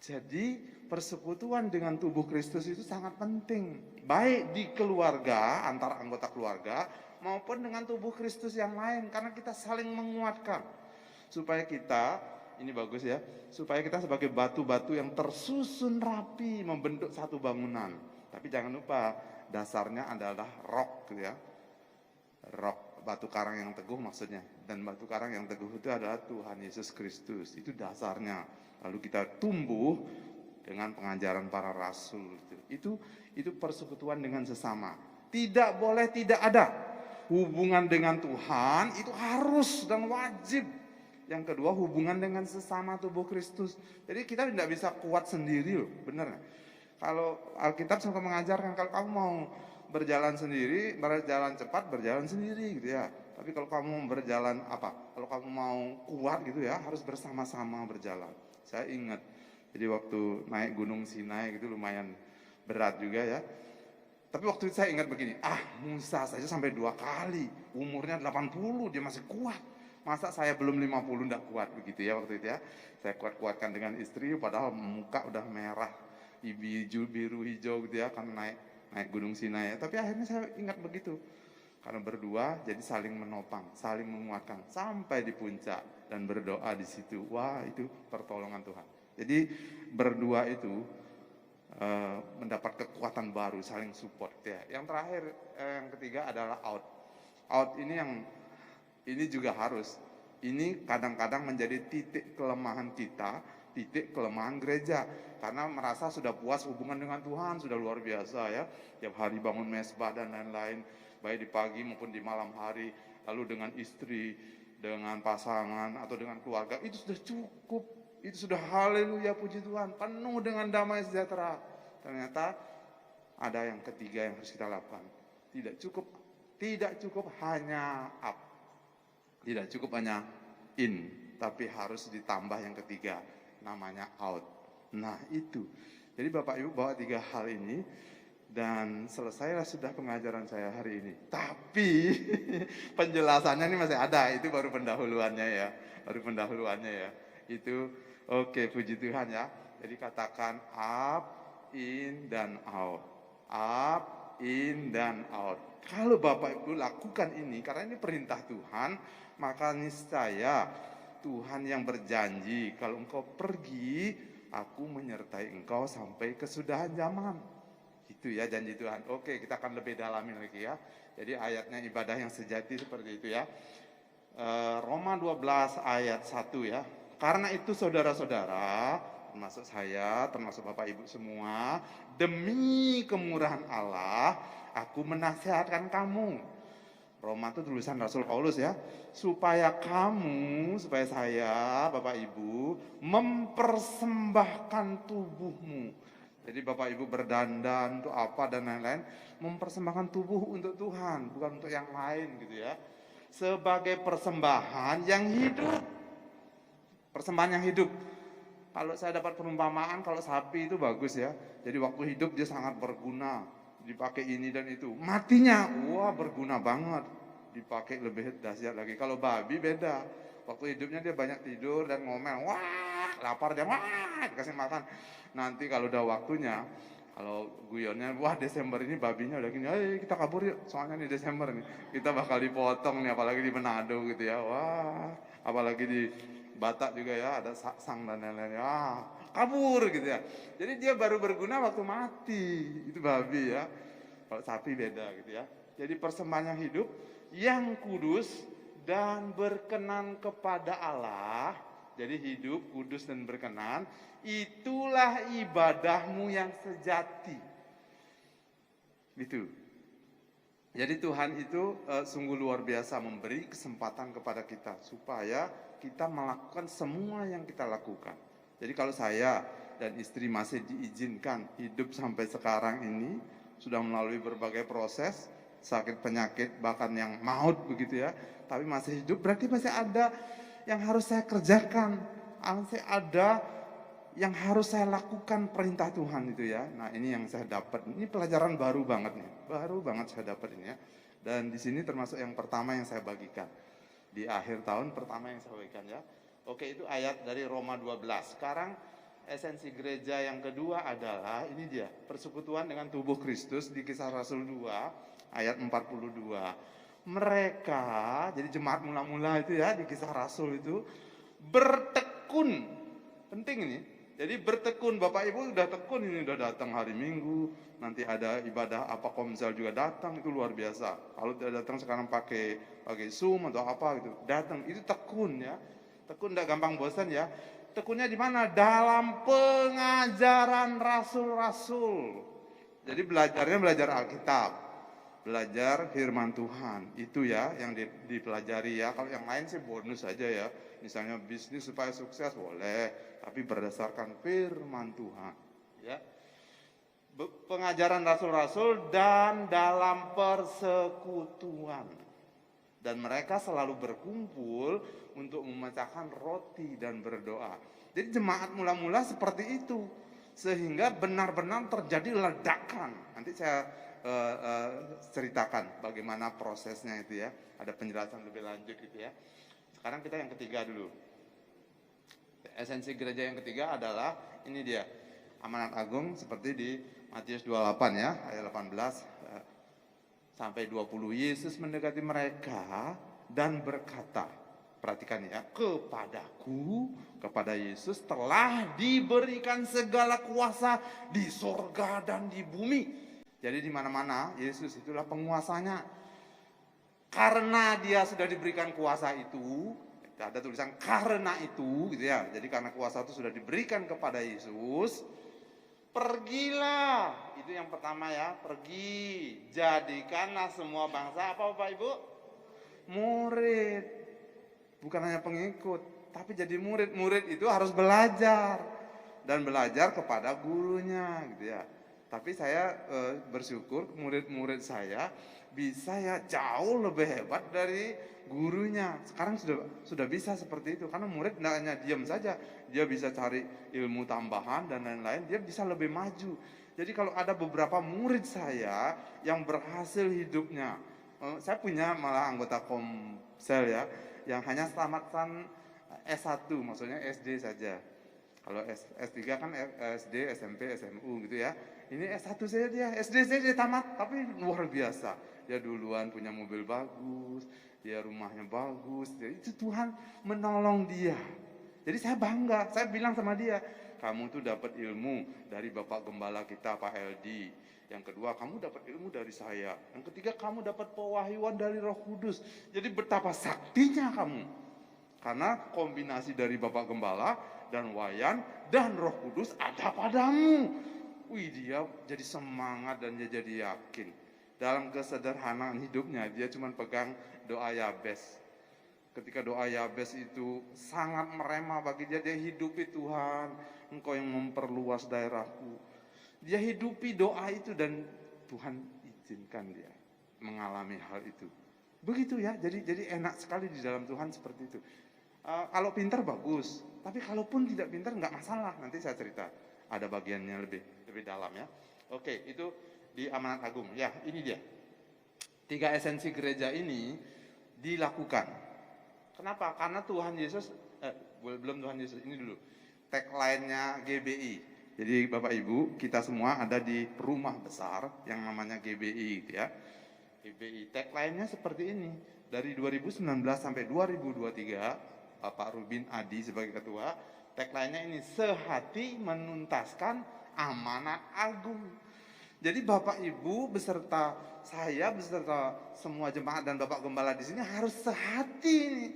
Jadi persekutuan dengan tubuh Kristus itu sangat penting, baik di keluarga, antar anggota keluarga, maupun dengan tubuh Kristus yang lain, karena kita saling menguatkan. Supaya kita, ini bagus ya, supaya kita sebagai batu-batu yang tersusun rapi membentuk satu bangunan. Tapi jangan lupa dasarnya adalah rock ya. Rock, batu karang yang teguh maksudnya. Dan batu karang yang teguh itu adalah Tuhan Yesus Kristus. Itu dasarnya. Lalu kita tumbuh dengan pengajaran para rasul. Itu persekutuan dengan sesama. Tidak boleh tidak ada. Hubungan dengan Tuhan itu harus dan wajib. Yang kedua, hubungan dengan sesama tubuh Kristus. Jadi kita tidak bisa kuat sendiri loh, benar. Kalau Alkitab suka mengajarkan, kalau kamu mau berjalan sendiri, berjalan cepat, berjalan sendiri gitu ya. Tapi kalau kamu berjalan kalau kamu mau kuat gitu ya, harus bersama-sama berjalan. Saya ingat, jadi waktu naik Gunung Sinai gitu lumayan berat juga ya. Tapi waktu itu saya ingat begini, Musa saja sampai 2 kali, umurnya 80, dia masih kuat. Masa saya belum 50 enggak kuat begitu ya waktu itu ya. Saya kuat-kuatkan dengan istri padahal muka udah merah, biru hijau gitu ya, karena naik Gunung Sinai. Tapi akhirnya saya ingat begitu. Karena berdua jadi saling menopang, saling menguatkan sampai di puncak dan berdoa di situ. Wah, itu pertolongan Tuhan. Jadi berdua itu mendapat kekuatan baru, saling support ya. Yang terakhir, yang ketiga adalah out. Out ini juga harus. Ini kadang-kadang menjadi titik kelemahan kita, titik kelemahan gereja. Karena merasa sudah puas hubungan dengan Tuhan, sudah luar biasa ya. Tiap hari bangun mesbah dan lain-lain, baik di pagi maupun di malam hari. Lalu dengan istri, dengan pasangan, atau dengan keluarga, itu sudah cukup. Itu sudah haleluya, puji Tuhan, penuh dengan damai sejahtera. Ternyata ada yang ketiga yang harus kita lakukan. Tidak cukup hanya up. Tidak cukup hanya in, tapi harus ditambah yang ketiga, namanya out. Nah itu. Jadi Bapak Ibu bawa 3 hal ini, dan selesailah sudah pengajaran saya hari ini. Tapi penjelasannya ini masih ada, itu baru pendahuluannya ya. Itu oke, puji Tuhan ya. Jadi katakan up, in, dan out. Up, in, dan out. Kalau Bapak Ibu lakukan ini, karena ini perintah Tuhan, maka niscaya Tuhan yang berjanji, kalau engkau pergi, aku menyertai engkau sampai kesudahan zaman. Itu ya janji Tuhan. Oke, kita akan lebih dalamin lagi ya. Jadi ayatnya ibadah yang sejati seperti itu ya. Roma 12 ayat 1 ya. Karena itu saudara-saudara, termasuk saya, termasuk Bapak Ibu semua, demi kemurahan Allah, aku menasihatkan kamu. Roma itu tulisan Rasul Paulus ya, supaya saya, Bapak Ibu, mempersembahkan tubuhmu. Jadi Bapak Ibu berdandan untuk apa dan lain-lain, mempersembahkan tubuh untuk Tuhan, bukan untuk yang lain gitu ya. Sebagai persembahan yang hidup. Persembahan yang hidup. Kalau saya dapat perumpamaan, kalau sapi itu bagus ya. Jadi waktu hidup dia sangat berguna, dipakai ini dan itu. Matinya, wah berguna banget, dipakai lebih dahsyat lagi. Kalau babi beda, waktu hidupnya dia banyak tidur dan ngomel, wah lapar dia, wah dikasih makan. Nanti kalau udah waktunya, kalau guyonnya, wah Desember ini babinya udah gini, ayo kita kabur yuk, soalnya nih Desember nih, kita bakal dipotong nih, apalagi di Manado gitu ya, wah apalagi di Batak juga ya, ada saksang dan lain-lain, wah kabur gitu ya. Jadi dia baru berguna waktu mati, itu babi ya. Kalau sapi beda gitu ya. Jadi persembahan yang hidup, yang kudus dan berkenan kepada Allah. Jadi hidup, kudus dan berkenan, itulah ibadahmu yang sejati. Gitu. Jadi Tuhan itu sungguh luar biasa memberi kesempatan kepada kita supaya kita melakukan semua yang kita lakukan. Jadi kalau saya dan istri masih diizinkan hidup sampai sekarang ini, sudah melalui berbagai proses, sakit penyakit bahkan yang maut begitu ya, tapi masih hidup, berarti masih ada yang harus saya kerjakan, masih ada yang harus saya lakukan perintah Tuhan itu ya. Nah ini yang saya dapat, ini pelajaran baru banget nih, baru banget saya dapat ini ya. Dan di sini termasuk yang pertama yang saya bagikan di akhir tahun pertama yang saya bagikan ya. Oke, itu ayat dari Roma 12. Sekarang esensi gereja yang kedua adalah ini dia, persekutuan dengan tubuh Kristus di Kisah Rasul 2 ayat 42. Mereka, jadi jemaat mula-mula itu ya di Kisah Rasul itu bertekun. Penting ini. Jadi bertekun, Bapak Ibu udah tekun ini, udah datang hari Minggu, nanti ada ibadah apa komsel juga datang, itu luar biasa. Kalau tidak datang sekarang pakai Zoom atau apa gitu, datang, itu tekun ya. Tekun tidak gampang bosan ya. Tekunnya di mana? Dalam pengajaran rasul-rasul. Jadi belajarnya belajar Alkitab, belajar firman Tuhan, itu ya yang dipelajari ya. Kalau yang lain sih bonus saja ya. Misalnya bisnis supaya sukses boleh, tapi berdasarkan firman Tuhan ya. Pengajaran rasul-rasul dan dalam persekutuan. Dan mereka selalu berkumpul untuk memecahkan roti dan berdoa. Jadi jemaat mula-mula seperti itu, sehingga benar-benar terjadi ledakan. Nanti saya ceritakan bagaimana prosesnya itu ya. Ada penjelasan lebih lanjut gitu ya. Sekarang kita yang ketiga dulu. Esensi gereja yang ketiga adalah ini dia, amanat agung seperti di Matius 28 ya, ayat 18 sampai 20. Yesus mendekati mereka dan berkata, perhatikan ya, kepada Yesus telah diberikan segala kuasa di sorga dan di bumi. Jadi di mana-mana Yesus itulah penguasanya. Karena dia sudah diberikan kuasa itu, ada tulisan karena itu gitu ya. Jadi karena kuasa itu sudah diberikan kepada Yesus, pergilah. Itu yang pertama ya, pergi. Jadikanlah semua bangsa apa Bapak Ibu? Murid. Bukan hanya pengikut, Tapi jadi murid itu harus belajar dan belajar kepada gurunya gitu ya. Tapi saya bersyukur murid-murid saya bisa ya jauh lebih hebat dari gurunya. Sekarang sudah bisa seperti itu karena murid tidak hanya diam saja, dia bisa cari ilmu tambahan dan lain-lain, dia bisa lebih maju. Jadi kalau ada beberapa murid saya yang berhasil hidupnya, saya punya malah anggota komsel ya, yang hanya tamatkan S1, maksudnya SD saja. Kalau S3 kan SD, SMP, SMU gitu ya. Ini S1 saja dia, SD saja dia tamat, tapi luar biasa. Dia duluan punya mobil bagus, dia rumahnya bagus. Jadi itu Tuhan menolong dia. Jadi saya bangga, saya bilang sama dia, kamu tuh dapat ilmu dari Bapak Gembala kita, Pak Eldi. Yang kedua, kamu dapat ilmu dari saya. Yang ketiga, kamu dapat pewahyuan dari Roh Kudus. Jadi betapa saktinya kamu. Karena kombinasi dari Bapak Gembala dan Wayan dan Roh Kudus ada padamu. Wih, dia jadi semangat dan dia jadi yakin. Dalam kesederhanaan hidupnya, dia cuma pegang doa Yabes. Ketika doa Yabes itu sangat merema bagi dia, dia hidupi Tuhan, Engkau yang memperluas daerahku. Dia hidupi doa itu dan Tuhan izinkan dia mengalami hal itu. Begitu ya, jadi enak sekali di dalam Tuhan seperti itu. Kalau pintar bagus, tapi kalaupun tidak pintar nggak masalah. Nanti saya cerita, ada bagiannya lebih dalam ya. Oke, itu di Amanat Agung. Ya, ini dia. 3 esensi gereja ini dilakukan. Kenapa? Karena Tuhan Yesus, belum Tuhan Yesus, ini dulu. Tagline-nya GBI. Jadi Bapak Ibu, kita semua ada di rumah besar yang namanya GBI gitu ya. GBI, tagline-nya seperti ini. Dari 2019 sampai 2023, Bapak Rubin Adi sebagai ketua, tagline-nya ini, sehati menuntaskan amanat agung. Jadi Bapak Ibu beserta saya, beserta semua jemaat dan Bapak Gembala di sini harus sehati nih.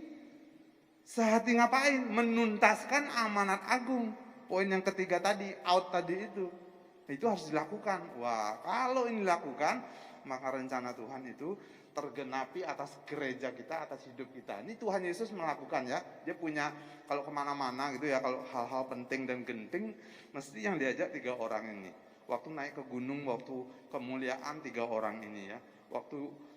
Sehati ngapain? Menuntaskan amanat agung. Poin yang ketiga tadi, out tadi itu harus dilakukan. Wah, kalau ini dilakukan, maka rencana Tuhan itu tergenapi atas gereja kita, atas hidup kita. Ini Tuhan Yesus melakukan ya. Dia punya, kalau kemana-mana gitu ya, kalau hal-hal penting dan genting, mesti yang diajak 3 orang ini. Waktu naik ke gunung, waktu kemuliaan 3 orang ini ya. Waktu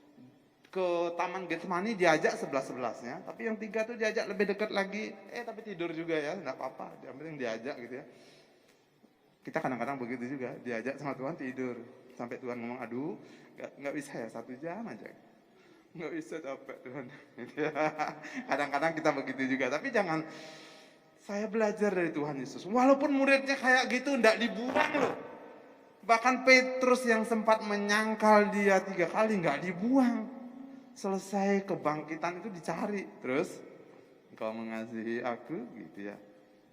ke Taman Getsemani diajak 11-11-nya, tapi yang 3 tuh diajak lebih dekat lagi, tapi tidur juga ya, enggak apa-apa, yang penting diajak gitu ya. Kita kadang-kadang begitu juga, diajak sama Tuhan tidur, sampai Tuhan ngomong, aduh, nggak bisa ya 1 jam aja, nggak bisa, capek Tuhan. Kadang-kadang kita begitu juga, tapi jangan. Saya belajar dari Tuhan Yesus, walaupun muridnya kayak gitu, nggak dibuang loh. Bahkan Petrus yang sempat menyangkal dia 3 kali nggak dibuang. Selesai kebangkitan itu dicari, terus engkau mengasihi aku gitu ya,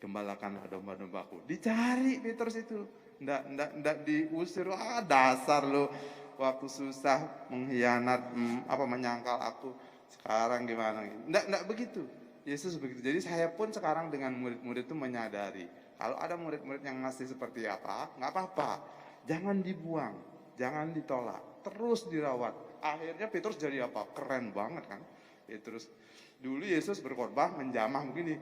gembalakanlah domba-dombaku. Dicari Petrus itu, ndak diusir. Dasar lo, waktu susah mengkhianat, menyangkal aku, sekarang gimana gitu. Ndak begitu. Yesus begitu. Jadi saya pun sekarang dengan murid-murid itu menyadari, kalau ada murid-murid yang ngasih seperti apa, nggak apa-apa, jangan dibuang, jangan ditolak, terus dirawat. Akhirnya Petrus jadi apa? Keren banget kan? Petrus dulu Yesus berkhotbah menjamah begini.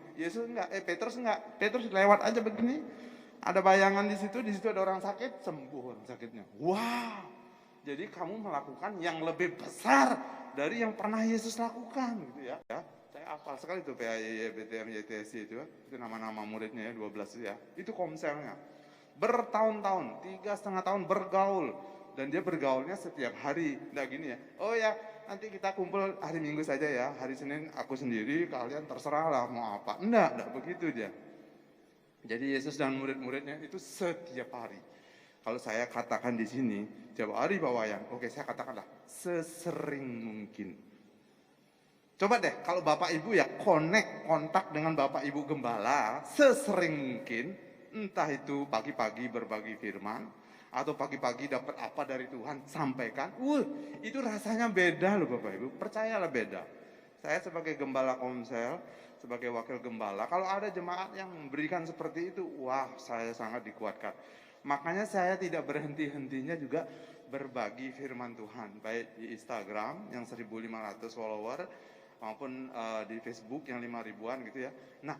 Petrus enggak. Petrus lewat aja begini. Ada bayangan di situ ada orang sakit, sembuh orang sakitnya. Wow. Jadi kamu melakukan yang lebih besar dari yang pernah Yesus lakukan gitu ya. Saya hafal sekali tuh PAYY, BTM, YTSI itu. Itu nama-nama muridnya ya, 12 ya. Itu komselnya. Bertahun-tahun, 3,5 tahun bergaul. Dan dia bergaulnya setiap hari, enggak gini ya. Oh ya, nanti kita kumpul hari Minggu saja ya. Hari Senin aku sendiri, kalian terserah lah mau apa. Enggak begitu dia. Jadi Yesus dan murid-muridnya itu setiap hari. Kalau saya katakan di sini, tiap hari Pak Wayan. Oke, saya katakanlah sesering mungkin. Coba deh, kalau Bapak Ibu ya kontak dengan Bapak Ibu Gembala sesering mungkin. Entah itu pagi-pagi berbagi firman, atau pagi-pagi dapat apa dari Tuhan, sampaikan. Itu rasanya beda loh Bapak Ibu, percayalah beda. Saya sebagai gembala komsel, sebagai wakil gembala, kalau ada jemaat yang memberikan seperti itu, wah saya sangat dikuatkan. Makanya saya tidak berhenti-hentinya juga berbagi firman Tuhan, baik di Instagram yang 1.500 follower, maupun di Facebook yang 5 ribuan gitu ya. Nah,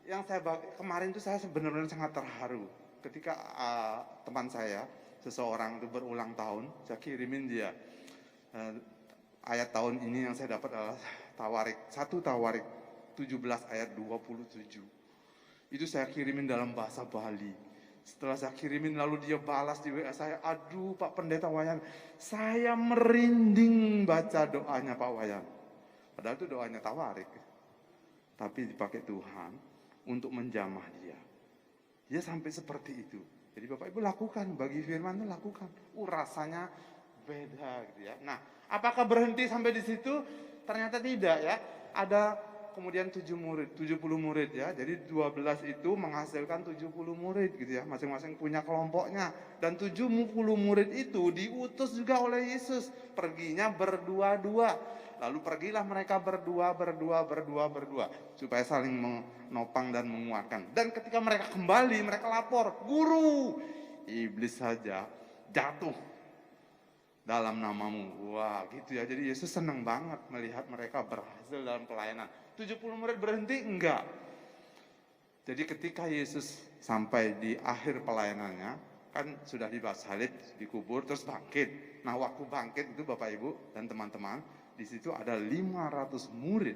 yang kemarin itu saya benar-benar sangat terharu ketika teman saya, seseorang itu berulang tahun, saya kirimin dia ayat tahun ini yang saya dapat adalah Tawarik 17 ayat 27. Itu saya kirimin dalam bahasa Bali. Setelah saya kirimin lalu dia balas di WA saya, aduh Pak Pendeta Wayan, saya merinding baca doanya Pak Wayan. Padahal itu doanya Tawarik, tapi dipakai Tuhan untuk menjamah dia. Dia sampai seperti itu. Jadi Bapak Ibu lakukan, bagi firman itu lakukan. Rasanya beda gitu ya. Nah, apakah berhenti sampai di situ? Ternyata tidak ya. Ada kemudian 70 murid ya. Jadi 12 itu menghasilkan 70 murid gitu ya. Masing-masing punya kelompoknya. Dan 70 murid itu diutus juga oleh Yesus. Perginya berdua-dua. Lalu pergilah mereka berdua, supaya saling menopang dan menguatkan. Dan ketika mereka kembali, mereka lapor, Guru, iblis saja jatuh dalam namamu. Wah gitu ya, jadi Yesus senang banget melihat mereka berhasil dalam pelayanan. 70 murid berhenti? Enggak. Jadi ketika Yesus sampai di akhir pelayanannya, kan sudah disalib, dikubur, terus bangkit. Nah waktu bangkit itu Bapak Ibu dan teman-teman, di situ ada 500 murid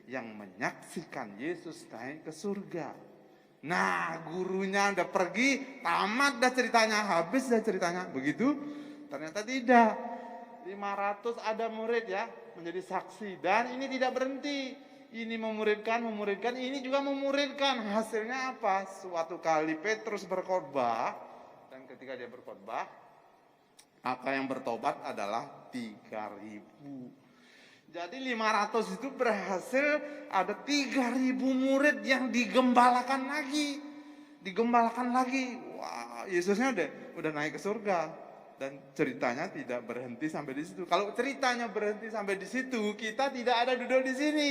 yang menyaksikan Yesus naik ke surga. Nah, gurunya udah pergi, tamat dah ceritanya, habis dah ceritanya. Begitu? Ternyata tidak. 500 ada murid ya, menjadi saksi. Dan ini tidak berhenti. Ini memuridkan, ini juga memuridkan. Hasilnya apa? Suatu kali Petrus berkhotbah, dan ketika dia berkhotbah, maka yang bertobat adalah 3.000. Jadi 500 itu berhasil, ada 3.000 murid yang digembalakan lagi. Wah, Yesusnya udah naik ke surga. Dan ceritanya tidak berhenti sampai di situ. Kalau ceritanya berhenti sampai di situ, kita tidak ada duduk di sini.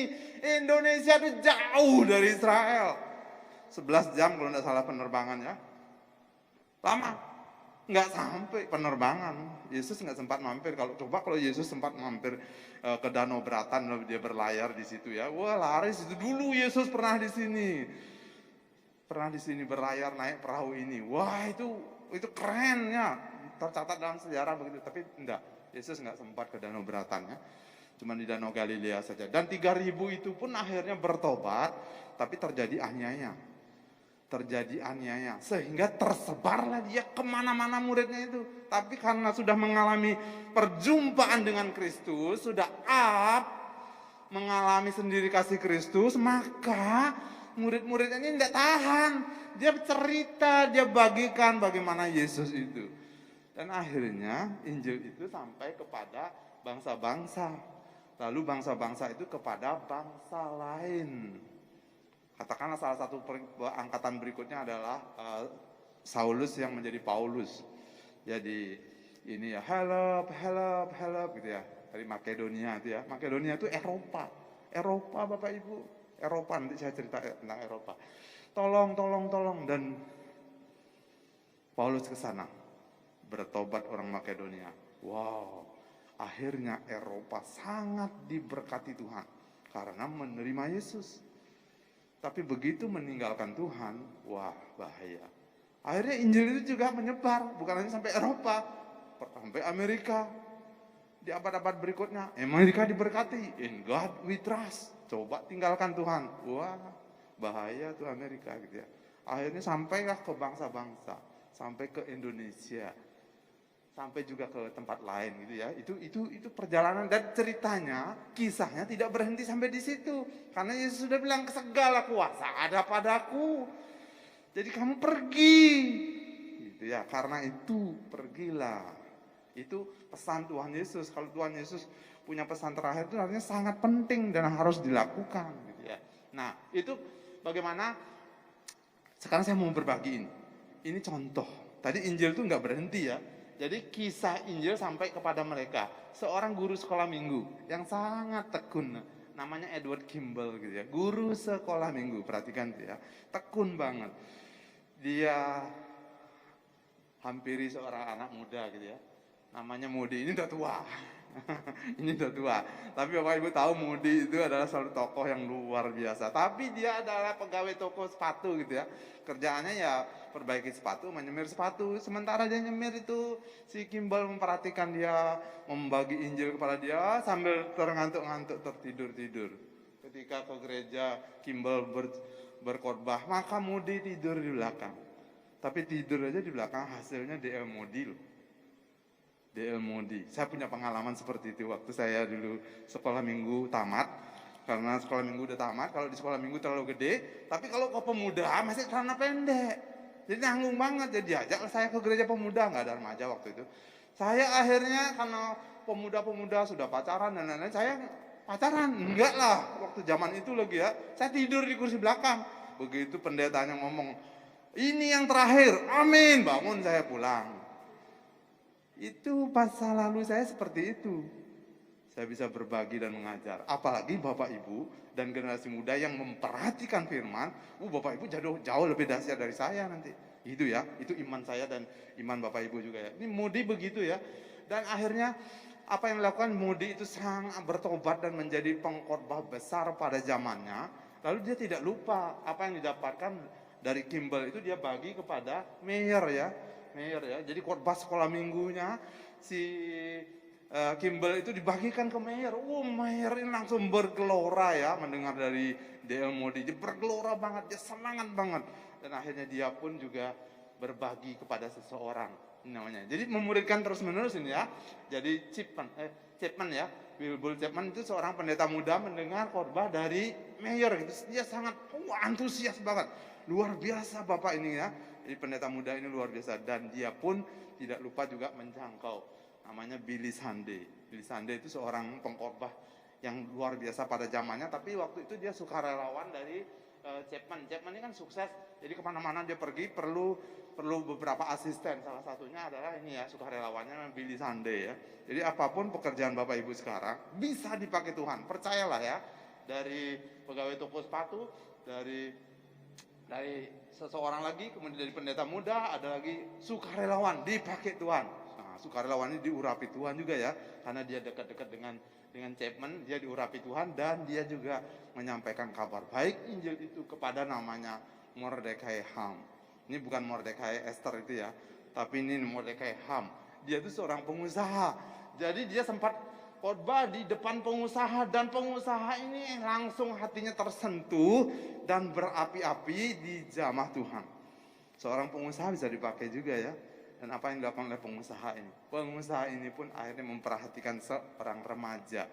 Indonesia itu jauh dari Israel. 11 jam kalau tidak salah penerbangan ya. Lama. Nggak sampai penerbangan. Yesus nggak sempat mampir. Kalau Yesus sempat mampir ke Danau Beratan, lalu dia berlayar di situ ya. Wah, laris itu dulu Yesus pernah di sini. Berlayar naik perahu ini. Wah, itu keren ya. Tercatat dalam sejarah begitu. Tapi enggak, Yesus nggak sempat ke Danau Beratan ya. Cuma di Danau Galilea saja. Dan 3.000 itu pun akhirnya bertobat, tapi terjadi aniaya. Sehingga tersebarlah dia kemana-mana muridnya itu. Tapi karena sudah mengalami perjumpaan dengan Kristus, sudah mengalami sendiri kasih Kristus, maka murid-muridnya ini tidak tahan. Dia cerita, dia bagikan bagaimana Yesus itu. Dan akhirnya Injil itu sampai kepada bangsa-bangsa. Lalu bangsa-bangsa itu kepada bangsa lain. Katakanlah salah satu angkatan berikutnya adalah Saulus yang menjadi Paulus. Jadi ini ya help gitu ya. Dari Makedonia itu ya. Makedonia itu Eropa Bapak Ibu. Eropa, nanti saya cerita tentang Eropa. Tolong. Dan Paulus ke sana. Bertobat orang Makedonia. Wow. Akhirnya Eropa sangat diberkati Tuhan. Karena menerima Yesus. Tapi begitu meninggalkan Tuhan, wah bahaya. Akhirnya Injil itu juga menyebar, bukan hanya sampai Eropa, sampai Amerika. Di abad-abad berikutnya, Amerika diberkati. In God we trust. Coba tinggalkan Tuhan. Wah, bahaya tuh Amerika gitu ya. Akhirnya sampailah ke bangsa-bangsa, sampai ke Indonesia, sampai juga ke tempat lain gitu ya. Itu perjalanan, dan ceritanya, kisahnya tidak berhenti sampai di situ. Karena Yesus sudah bilang segala kuasa ada padaku. Jadi kamu pergi. Gitu ya. Karena itu pergilah. Itu pesan Tuhan Yesus. Kalau Tuhan Yesus punya pesan terakhir itu artinya sangat penting dan harus dilakukan gitu ya. Nah, itu bagaimana sekarang saya mau berbagi ini. Ini contoh. Tadi Injil itu nggak berhenti ya. Jadi kisah Injil sampai kepada mereka. Seorang guru sekolah minggu yang sangat tekun, namanya Edward Kimball gitu ya. Guru sekolah minggu, perhatikan ya. Tekun banget. Dia hampiri seorang anak muda gitu ya. Namanya Moody, ini udah tua. Ini udah tua. Tapi Bapak Ibu tahu Moody itu adalah satu tokoh yang luar biasa. Tapi dia adalah pegawai toko sepatu gitu ya. Kerjaannya ya perbaiki sepatu, menyemir sepatu. Sementara dia nyemir itu, si Kimball memperhatikan dia, membagi Injil kepada dia sambil terngantuk-ngantuk, tertidur-tidur. Ketika ke gereja Kimball berkhotbah, maka Moody tidur di belakang. Tapi tidur aja di belakang, hasilnya DL Moody loh. DL Moody. Saya punya pengalaman seperti itu waktu saya dulu sekolah minggu tamat. Karena sekolah minggu udah tamat, kalau di sekolah minggu terlalu gede. Tapi kalau ke pemuda masih celana pendek. Jadi nanggung banget. Jadi ajak saya ke gereja pemuda, nggak ada remaja waktu itu. Saya akhirnya karena pemuda-pemuda sudah pacaran dan lain-lain, saya pacaran. Enggak lah, waktu zaman itu lagi ya. Saya tidur di kursi belakang. Begitu pendetanya ngomong, ini yang terakhir, amin. Bangun saya pulang. Itu masa lalu saya seperti itu. Saya bisa berbagi dan mengajar. Apalagi Bapak Ibu dan generasi muda yang memperhatikan firman. Bapak Ibu jauh lebih dahsyat dari saya nanti. Itu ya, itu iman saya dan iman Bapak Ibu juga ya. Ini Moody begitu ya. Dan akhirnya apa yang dilakukan Moody itu sangat bertobat dan menjadi pengkhotbah besar pada zamannya. Lalu dia tidak lupa apa yang didapatkan dari Kimball itu dia bagi kepada mayor ya. Jadi khotbah sekolah minggunya si Kimball itu dibagikan ke mayor. Mayor ini langsung bergelora ya mendengar dari DL Moody. Dia bergelora banget, dia semangat banget. Dan akhirnya dia pun juga berbagi kepada seseorang. Ini namanya. Jadi memuridkan terus-menerus ini ya. Jadi Chapman ya. Wilbur Chapman itu seorang pendeta muda mendengar khotbah dari mayor gitu. Dia sangat antusias banget. Luar biasa Bapak ini ya. Jadi pendeta muda ini luar biasa dan dia pun tidak lupa juga menjangkau. Namanya Billy Sunday. Billy Sunday itu seorang pengkhotbah yang luar biasa pada zamannya, tapi waktu itu dia sukarelawan dari Chapman. Chapman ini kan sukses, jadi kemana-mana dia pergi perlu beberapa asisten. Salah satunya adalah ini ya, sukarelawannya Billy Sunday ya. Jadi apapun pekerjaan Bapak Ibu sekarang bisa dipakai Tuhan, percayalah ya. Dari pegawai toko sepatu, dari seseorang lagi, kemudian dari pendeta muda, ada lagi sukarelawan dipakai Tuhan. Nah, sukarelawan ini diurapi Tuhan juga ya, karena dia dekat-dekat dengan Chapman, dia diurapi Tuhan dan dia juga menyampaikan kabar baik Injil itu kepada namanya Mordecai Ham. Ini bukan Mordecai Esther itu ya, tapi ini Mordecai Ham. Dia itu seorang pengusaha. Jadi dia sempat khotbah di depan pengusaha dan pengusaha ini langsung hatinya tersentuh dan berapi-api di jamah Tuhan. Seorang pengusaha bisa dipakai juga ya. Dan apa yang dilakukan oleh pengusaha ini? Pengusaha ini pun akhirnya memperhatikan seorang remaja.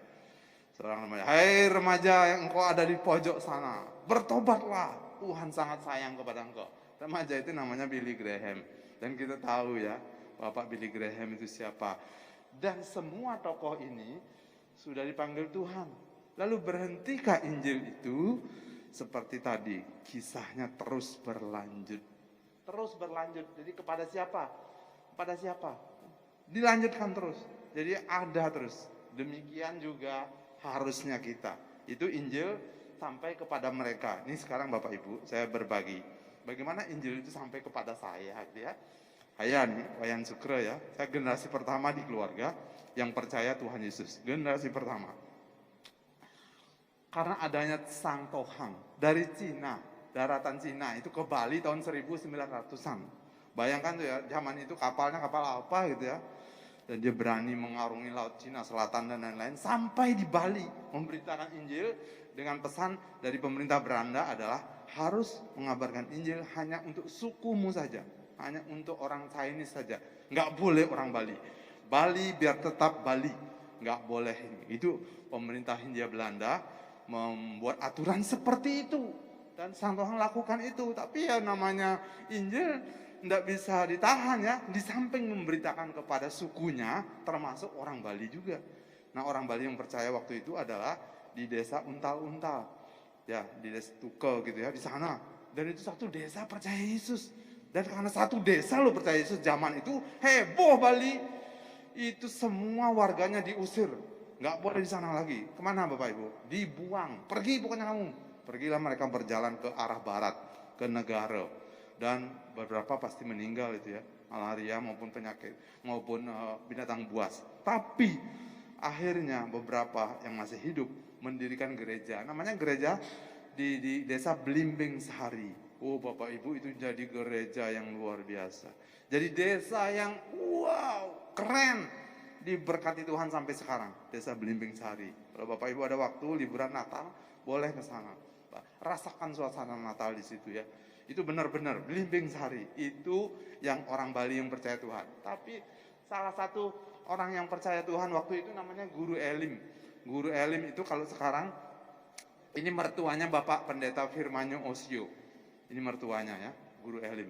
Seorang remaja, hai remaja yang engkau ada di pojok sana, bertobatlah, Tuhan sangat sayang kepada engkau. Remaja itu namanya Billy Graham. Dan kita tahu ya, Bapak Billy Graham itu siapa. Dan semua tokoh ini sudah dipanggil Tuhan. Lalu berhentikah Injil itu? Seperti tadi, kisahnya terus berlanjut. Terus berlanjut. Jadi kepada siapa? Kepada siapa? Dilanjutkan terus. Jadi ada terus. Demikian juga harusnya kita. Itu Injil sampai kepada mereka. Ini sekarang Bapak Ibu, saya berbagi. Bagaimana Injil itu sampai kepada saya gitu ya. Saya nih, Wayan Sukro ya. Saya generasi pertama di keluarga yang percaya Tuhan Yesus. Generasi pertama. Karena adanya Sang Tohang dari Cina, daratan Cina itu ke Bali tahun 1900-an. Bayangkan tuh ya, zaman itu kapalnya kapal apa gitu ya. Dan dia berani mengarungi laut Cina Selatan dan lain-lain sampai di Bali memberitakan Injil dengan pesan dari pemerintah Belanda adalah harus mengabarkan Injil hanya untuk sukumu saja. Hanya untuk orang Chinese saja, nggak boleh orang Bali. Bali biar tetap Bali, nggak boleh. Itu pemerintah Hindia Belanda membuat aturan seperti itu dan Sang Tuhan lakukan itu. Tapi ya namanya Injil nggak bisa ditahan ya. Di samping memberitakan kepada sukunya, termasuk orang Bali juga. Nah orang Bali yang percaya waktu itu adalah di desa Untal-Untal, ya di desa Tukel gitu ya di sana. Dan itu satu desa percaya Yesus. Dan karena satu desa lo percaya Yesus zaman itu heboh Bali. Itu semua warganya diusir. Nggak boleh di sana lagi. Kemana Bapak Ibu? Dibuang. Pergi pokoknya kamu. Pergilah mereka berjalan ke arah barat. Ke negara. Dan beberapa pasti meninggal itu ya. Malaria maupun penyakit. Maupun binatang buas. Tapi akhirnya beberapa yang masih hidup mendirikan gereja. Namanya gereja di desa Blimbing Sari. Oh Bapak Ibu, itu jadi gereja yang luar biasa. Jadi desa yang wow, keren. Diberkati Tuhan sampai sekarang, desa Blimbing Sari. Kalau Bapak Ibu ada waktu liburan Natal, boleh ke sana. Rasakan suasana Natal di situ ya. Itu benar-benar Blimbing Sari. Itu yang orang Bali yang percaya Tuhan. Tapi salah satu orang yang percaya Tuhan waktu itu namanya Guru Elim. Guru Elim itu kalau sekarang ini mertuanya Bapak Pendeta Firmanyo Osio. Ini mertuanya ya, Guru Elim.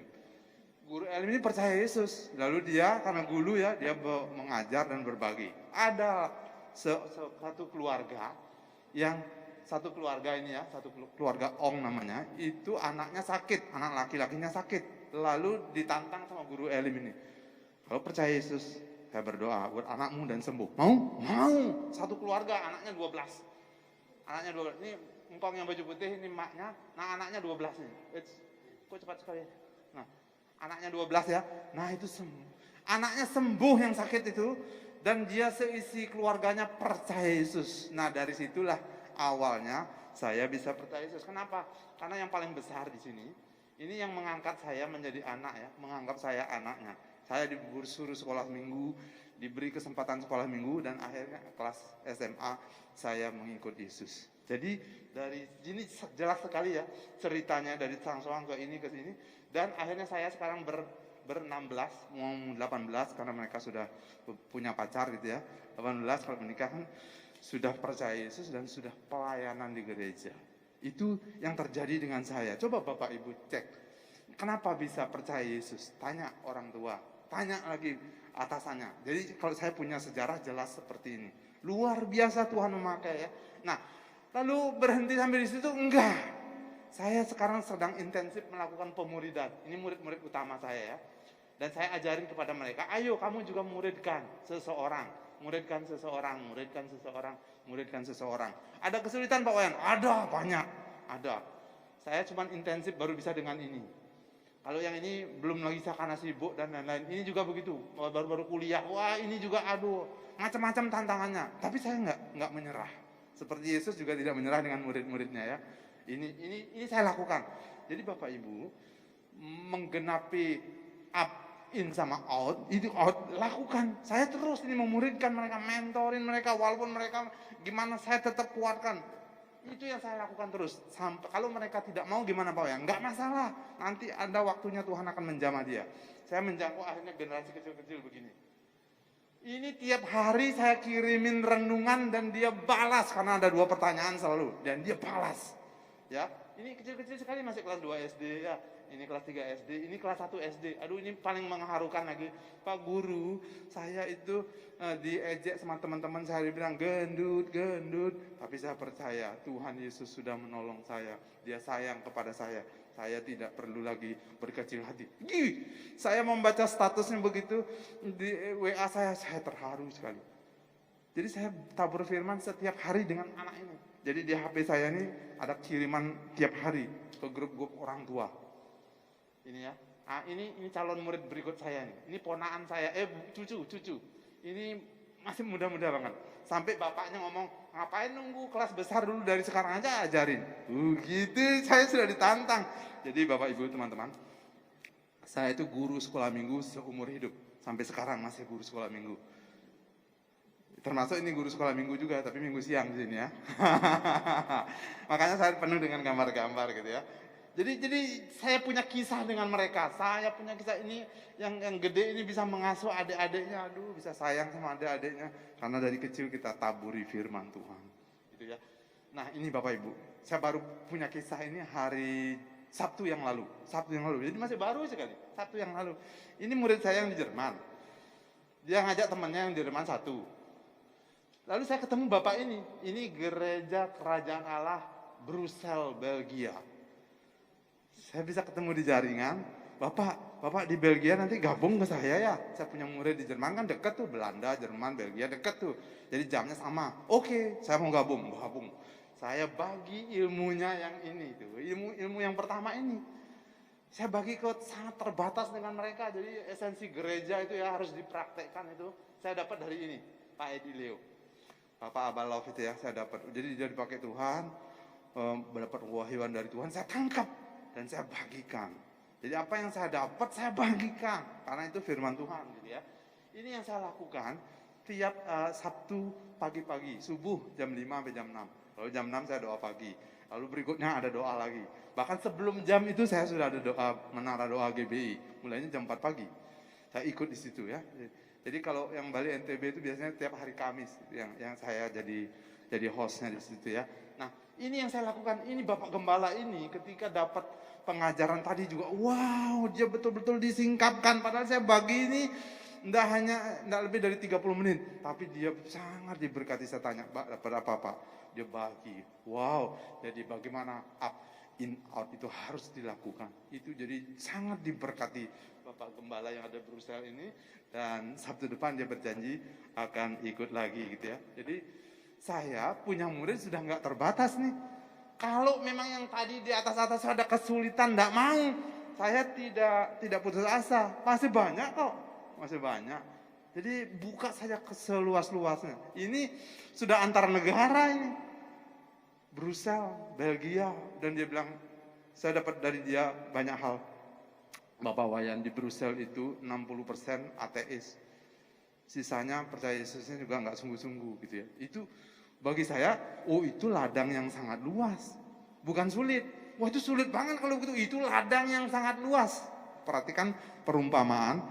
Guru Elim ini percaya Yesus. Lalu dia karena guru ya, dia mengajar dan berbagi. Ada satu keluarga yang satu keluarga ini ya, satu keluarga Ong namanya, itu anaknya sakit, anak laki-lakinya sakit. Lalu ditantang sama Guru Elim ini. Kalau percaya Yesus, saya berdoa buat anakmu dan sembuh. Mau? Mau. Satu keluarga, anaknya 12. Anaknya 12. Ini engkong yang baju putih, ini maknya. Nah anaknya 12 nih. Kok cepat sekali. Nah, anaknya 12 ya. Nah itu sembuh. Anaknya sembuh yang sakit itu. Dan dia seisi keluarganya percaya Yesus. Nah dari situlah awalnya saya bisa percaya Yesus. Kenapa? Karena yang paling besar di sini, ini yang mengangkat saya menjadi anak ya. Menganggap saya anaknya. Saya disuruh sekolah minggu, diberi kesempatan sekolah minggu, dan akhirnya kelas SMA saya mengikut Yesus. Jadi dari sini jelas sekali ya ceritanya dari Sangsoang ke ini ke sini, dan akhirnya saya sekarang ber-16 mau 18 karena mereka sudah punya pacar gitu ya. 18 kalau menikah kan sudah percaya Yesus dan sudah pelayanan di gereja. Itu yang terjadi dengan saya. Coba Bapak Ibu cek. Kenapa bisa percaya Yesus? Tanya orang tua, tanya lagi atasannya. Jadi kalau saya punya sejarah jelas seperti ini. Luar biasa Tuhan memakai ya. Nah, lalu berhenti sampai di situ? Enggak. Saya sekarang sedang intensif melakukan pemuridan. Ini murid-murid utama saya ya. Dan saya ajarin kepada mereka, ayo kamu juga muridkan seseorang. Muridkan seseorang, muridkan seseorang, muridkan seseorang. Ada kesulitan Pak Wayan? Ada, banyak. Ada. Saya cuma intensif baru bisa dengan ini. Kalau yang ini belum lagi karena sibuk dan lain-lain. Ini juga begitu, baru-baru kuliah. Wah ini juga aduh, macam-macam tantangannya. Tapi saya nggak menyerah. Seperti Yesus juga tidak menyerah dengan murid-muridnya ya. Ini saya lakukan. Jadi Bapak Ibu menggenapi up in sama out, itu out lakukan. Saya terus ini memuridkan mereka, mentorin mereka, walaupun mereka gimana saya tetap kuatkan. Itu yang saya lakukan terus. Sampai kalau mereka tidak mau gimana Pak ya? Enggak masalah. Nanti ada waktunya Tuhan akan menjamah dia. Saya menjangkau akhirnya generasi kecil-kecil begini. Ini tiap hari saya kirimin renungan dan dia balas karena ada 2 pertanyaan selalu dan dia balas. Ya, ini kecil-kecil sekali masih kelas 2 SD ya. Ini kelas 3 SD, ini kelas 1 SD. Aduh ini paling mengharukan lagi. Pak Guru, saya itu diejek sama teman-teman saya, dibilang gendut. Tapi saya percaya Tuhan Yesus sudah menolong saya. Dia sayang kepada saya. Saya tidak perlu lagi berkecil hati. Saya membaca statusnya begitu di WA saya terharu sekali. Jadi saya tabur firman setiap hari dengan anak ini. Jadi di HP saya ini ada kiriman tiap hari ke grup-grup orang tua. Ini ya, nah, ini calon murid berikut saya nih. Ini ponaan saya, cucu. Ini masih muda-muda banget. Sampai bapaknya ngomong, ngapain nunggu kelas besar dulu, dari sekarang aja ajarin. Gitu, saya sudah ditantang. Jadi Bapak Ibu teman-teman, saya itu guru sekolah minggu seumur hidup. Sampai sekarang masih guru sekolah minggu. Termasuk ini guru sekolah minggu juga, tapi minggu siang di sini ya. Makanya saya penuh dengan gambar-gambar gitu ya. Jadi saya punya kisah dengan mereka. Saya punya kisah ini yang gede ini bisa mengasuh adik-adiknya. Aduh, bisa sayang sama adik-adiknya karena dari kecil kita taburi firman Tuhan. Gitu ya. Nah, ini Bapak Ibu, saya baru punya kisah ini hari Sabtu yang lalu. Jadi masih baru sekali. Sabtu yang lalu. Ini murid saya yang di Jerman. Dia ngajak temannya yang di Jerman satu. Lalu saya ketemu Bapak ini. Ini Gereja Kerajaan Allah Brussels, Belgia. Saya bisa ketemu di jaringan, Bapak di Belgia nanti gabung ke saya ya. Saya punya murid di Jerman kan deket tuh, Belanda, Jerman, Belgia deket tuh. Jadi jamnya sama. Oke, saya mau gabung. Saya bagi ilmunya yang ini tuh, ilmu yang pertama ini. Saya bagi ke sangat terbatas dengan mereka. Jadi esensi gereja itu ya harus dipraktekkan itu. Saya dapat dari ini, Pak Edi Leo. Bapak Abah Love itu ya, saya dapat. Jadi dia dipakai Tuhan, mendapat wahyuan dari Tuhan, saya tangkap dan saya bagikan. Jadi apa yang saya dapat saya bagikan, karena itu firman Tuhan gitu ya. Ini yang saya lakukan tiap Sabtu pagi-pagi, subuh jam 5 sampai jam 6. Lalu jam 6 saya doa pagi. Lalu berikutnya ada doa lagi. Bahkan sebelum jam itu saya sudah ada doa, menara doa GBI. Mulainya jam 4 pagi. Saya ikut di situ ya. Jadi kalau yang Bali NTB itu biasanya tiap hari Kamis yang saya jadi hostnya di situ ya. Nah, ini yang saya lakukan. Ini Bapak Gembala ini ketika dapat pengajaran tadi juga, wow, dia betul-betul disingkapkan. Padahal saya bagi ini enggak lebih dari 30 menit, tapi dia sangat diberkati. Saya tanya, Pak, dapat apa Pak? Dia bagi. Wow, jadi bagaimana up in out itu harus dilakukan. Itu jadi sangat diberkati Bapak Gembala yang ada Brussels ini, dan Sabtu depan dia berjanji akan ikut lagi gitu ya. Jadi saya punya murid sudah enggak terbatas nih. Kalau memang yang tadi di atas-atas ada kesulitan, enggak mau, saya tidak putus asa. Masih banyak kok, masih banyak. Jadi buka saja seluas-luasnya. Ini sudah antar negara ini. Brussels, Belgia, dan dia bilang, saya dapat dari dia banyak hal. Bapak Wayan di Brussels itu 60% ateis. Sisanya percaya Yesusnya juga enggak sungguh-sungguh gitu ya. Itu bagi saya, oh itu ladang yang sangat luas. Bukan sulit. Wah itu sulit banget kalau begitu. Itu ladang yang sangat luas. Perhatikan perumpamaan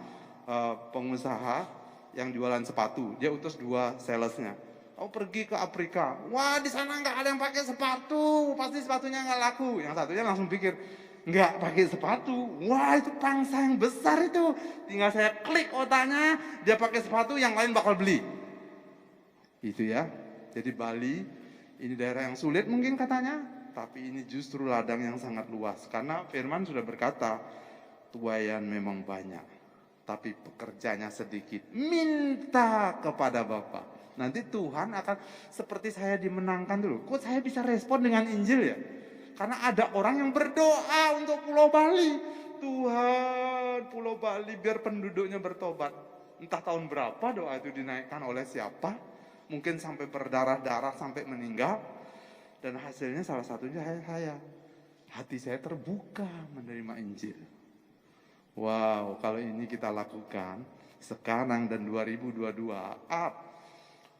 pengusaha yang jualan sepatu. Dia utus 2 salesnya. Oh pergi ke Afrika. Wah di sana nggak ada yang pakai sepatu. Pasti sepatunya nggak laku. Yang satunya langsung pikir, nggak pakai sepatu. Wah itu pangsa yang besar itu. Tinggal saya klik otaknya, dia pakai sepatu, yang lain bakal beli. Itu ya. Jadi Bali, ini daerah yang sulit mungkin katanya, tapi ini justru ladang yang sangat luas. Karena firman sudah berkata, tuaian memang banyak, tapi pekerjanya sedikit. Minta kepada Bapa. Nanti Tuhan akan, seperti saya dimenangkan dulu. Kok saya bisa respon dengan Injil ya? Karena ada orang yang berdoa untuk Pulau Bali. Tuhan, Pulau Bali biar penduduknya bertobat. Entah tahun berapa doa itu dinaikkan oleh siapa. Mungkin sampai berdarah-darah, sampai meninggal. Dan hasilnya salah satunya saya. Hati saya terbuka menerima Injil. Wow, kalau ini kita lakukan sekarang dan 2022,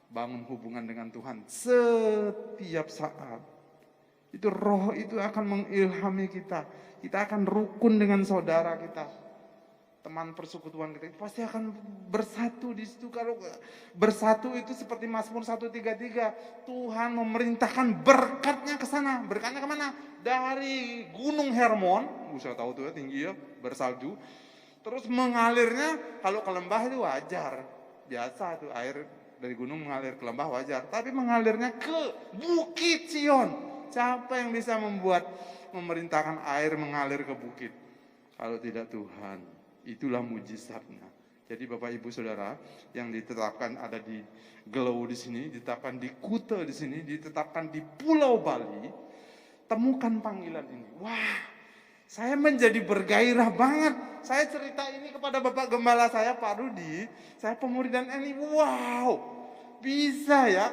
bangun hubungan dengan Tuhan setiap saat. Itu roh itu akan mengilhami kita. Kita akan rukun dengan saudara kita. Teman persekutuan kita pasti akan bersatu di situ. Kalau bersatu itu seperti Mazmur 133, Tuhan memerintahkan berkatnya ke sana. Berkatnya kemana? Dari Gunung Hermon, saya tahu tuh ya, tinggi ya, bersalju. Terus mengalirnya, kalau ke lembah itu wajar, biasa tuh air dari gunung mengalir ke lembah wajar. Tapi mengalirnya ke Bukit Sion. Siapa yang bisa memerintahkan air mengalir ke bukit? Kalau tidak Tuhan. Itulah mujizatnya. Jadi Bapak Ibu Saudara yang ditetapkan ada di Gelau di sini, ditetapkan di Kuta di sini, ditetapkan di Pulau Bali, temukan panggilan ini. Wah, saya menjadi bergairah banget. Saya cerita ini kepada Bapak Gembala saya, Pak Rudi. Saya pemuridan ini, wow, bisa ya.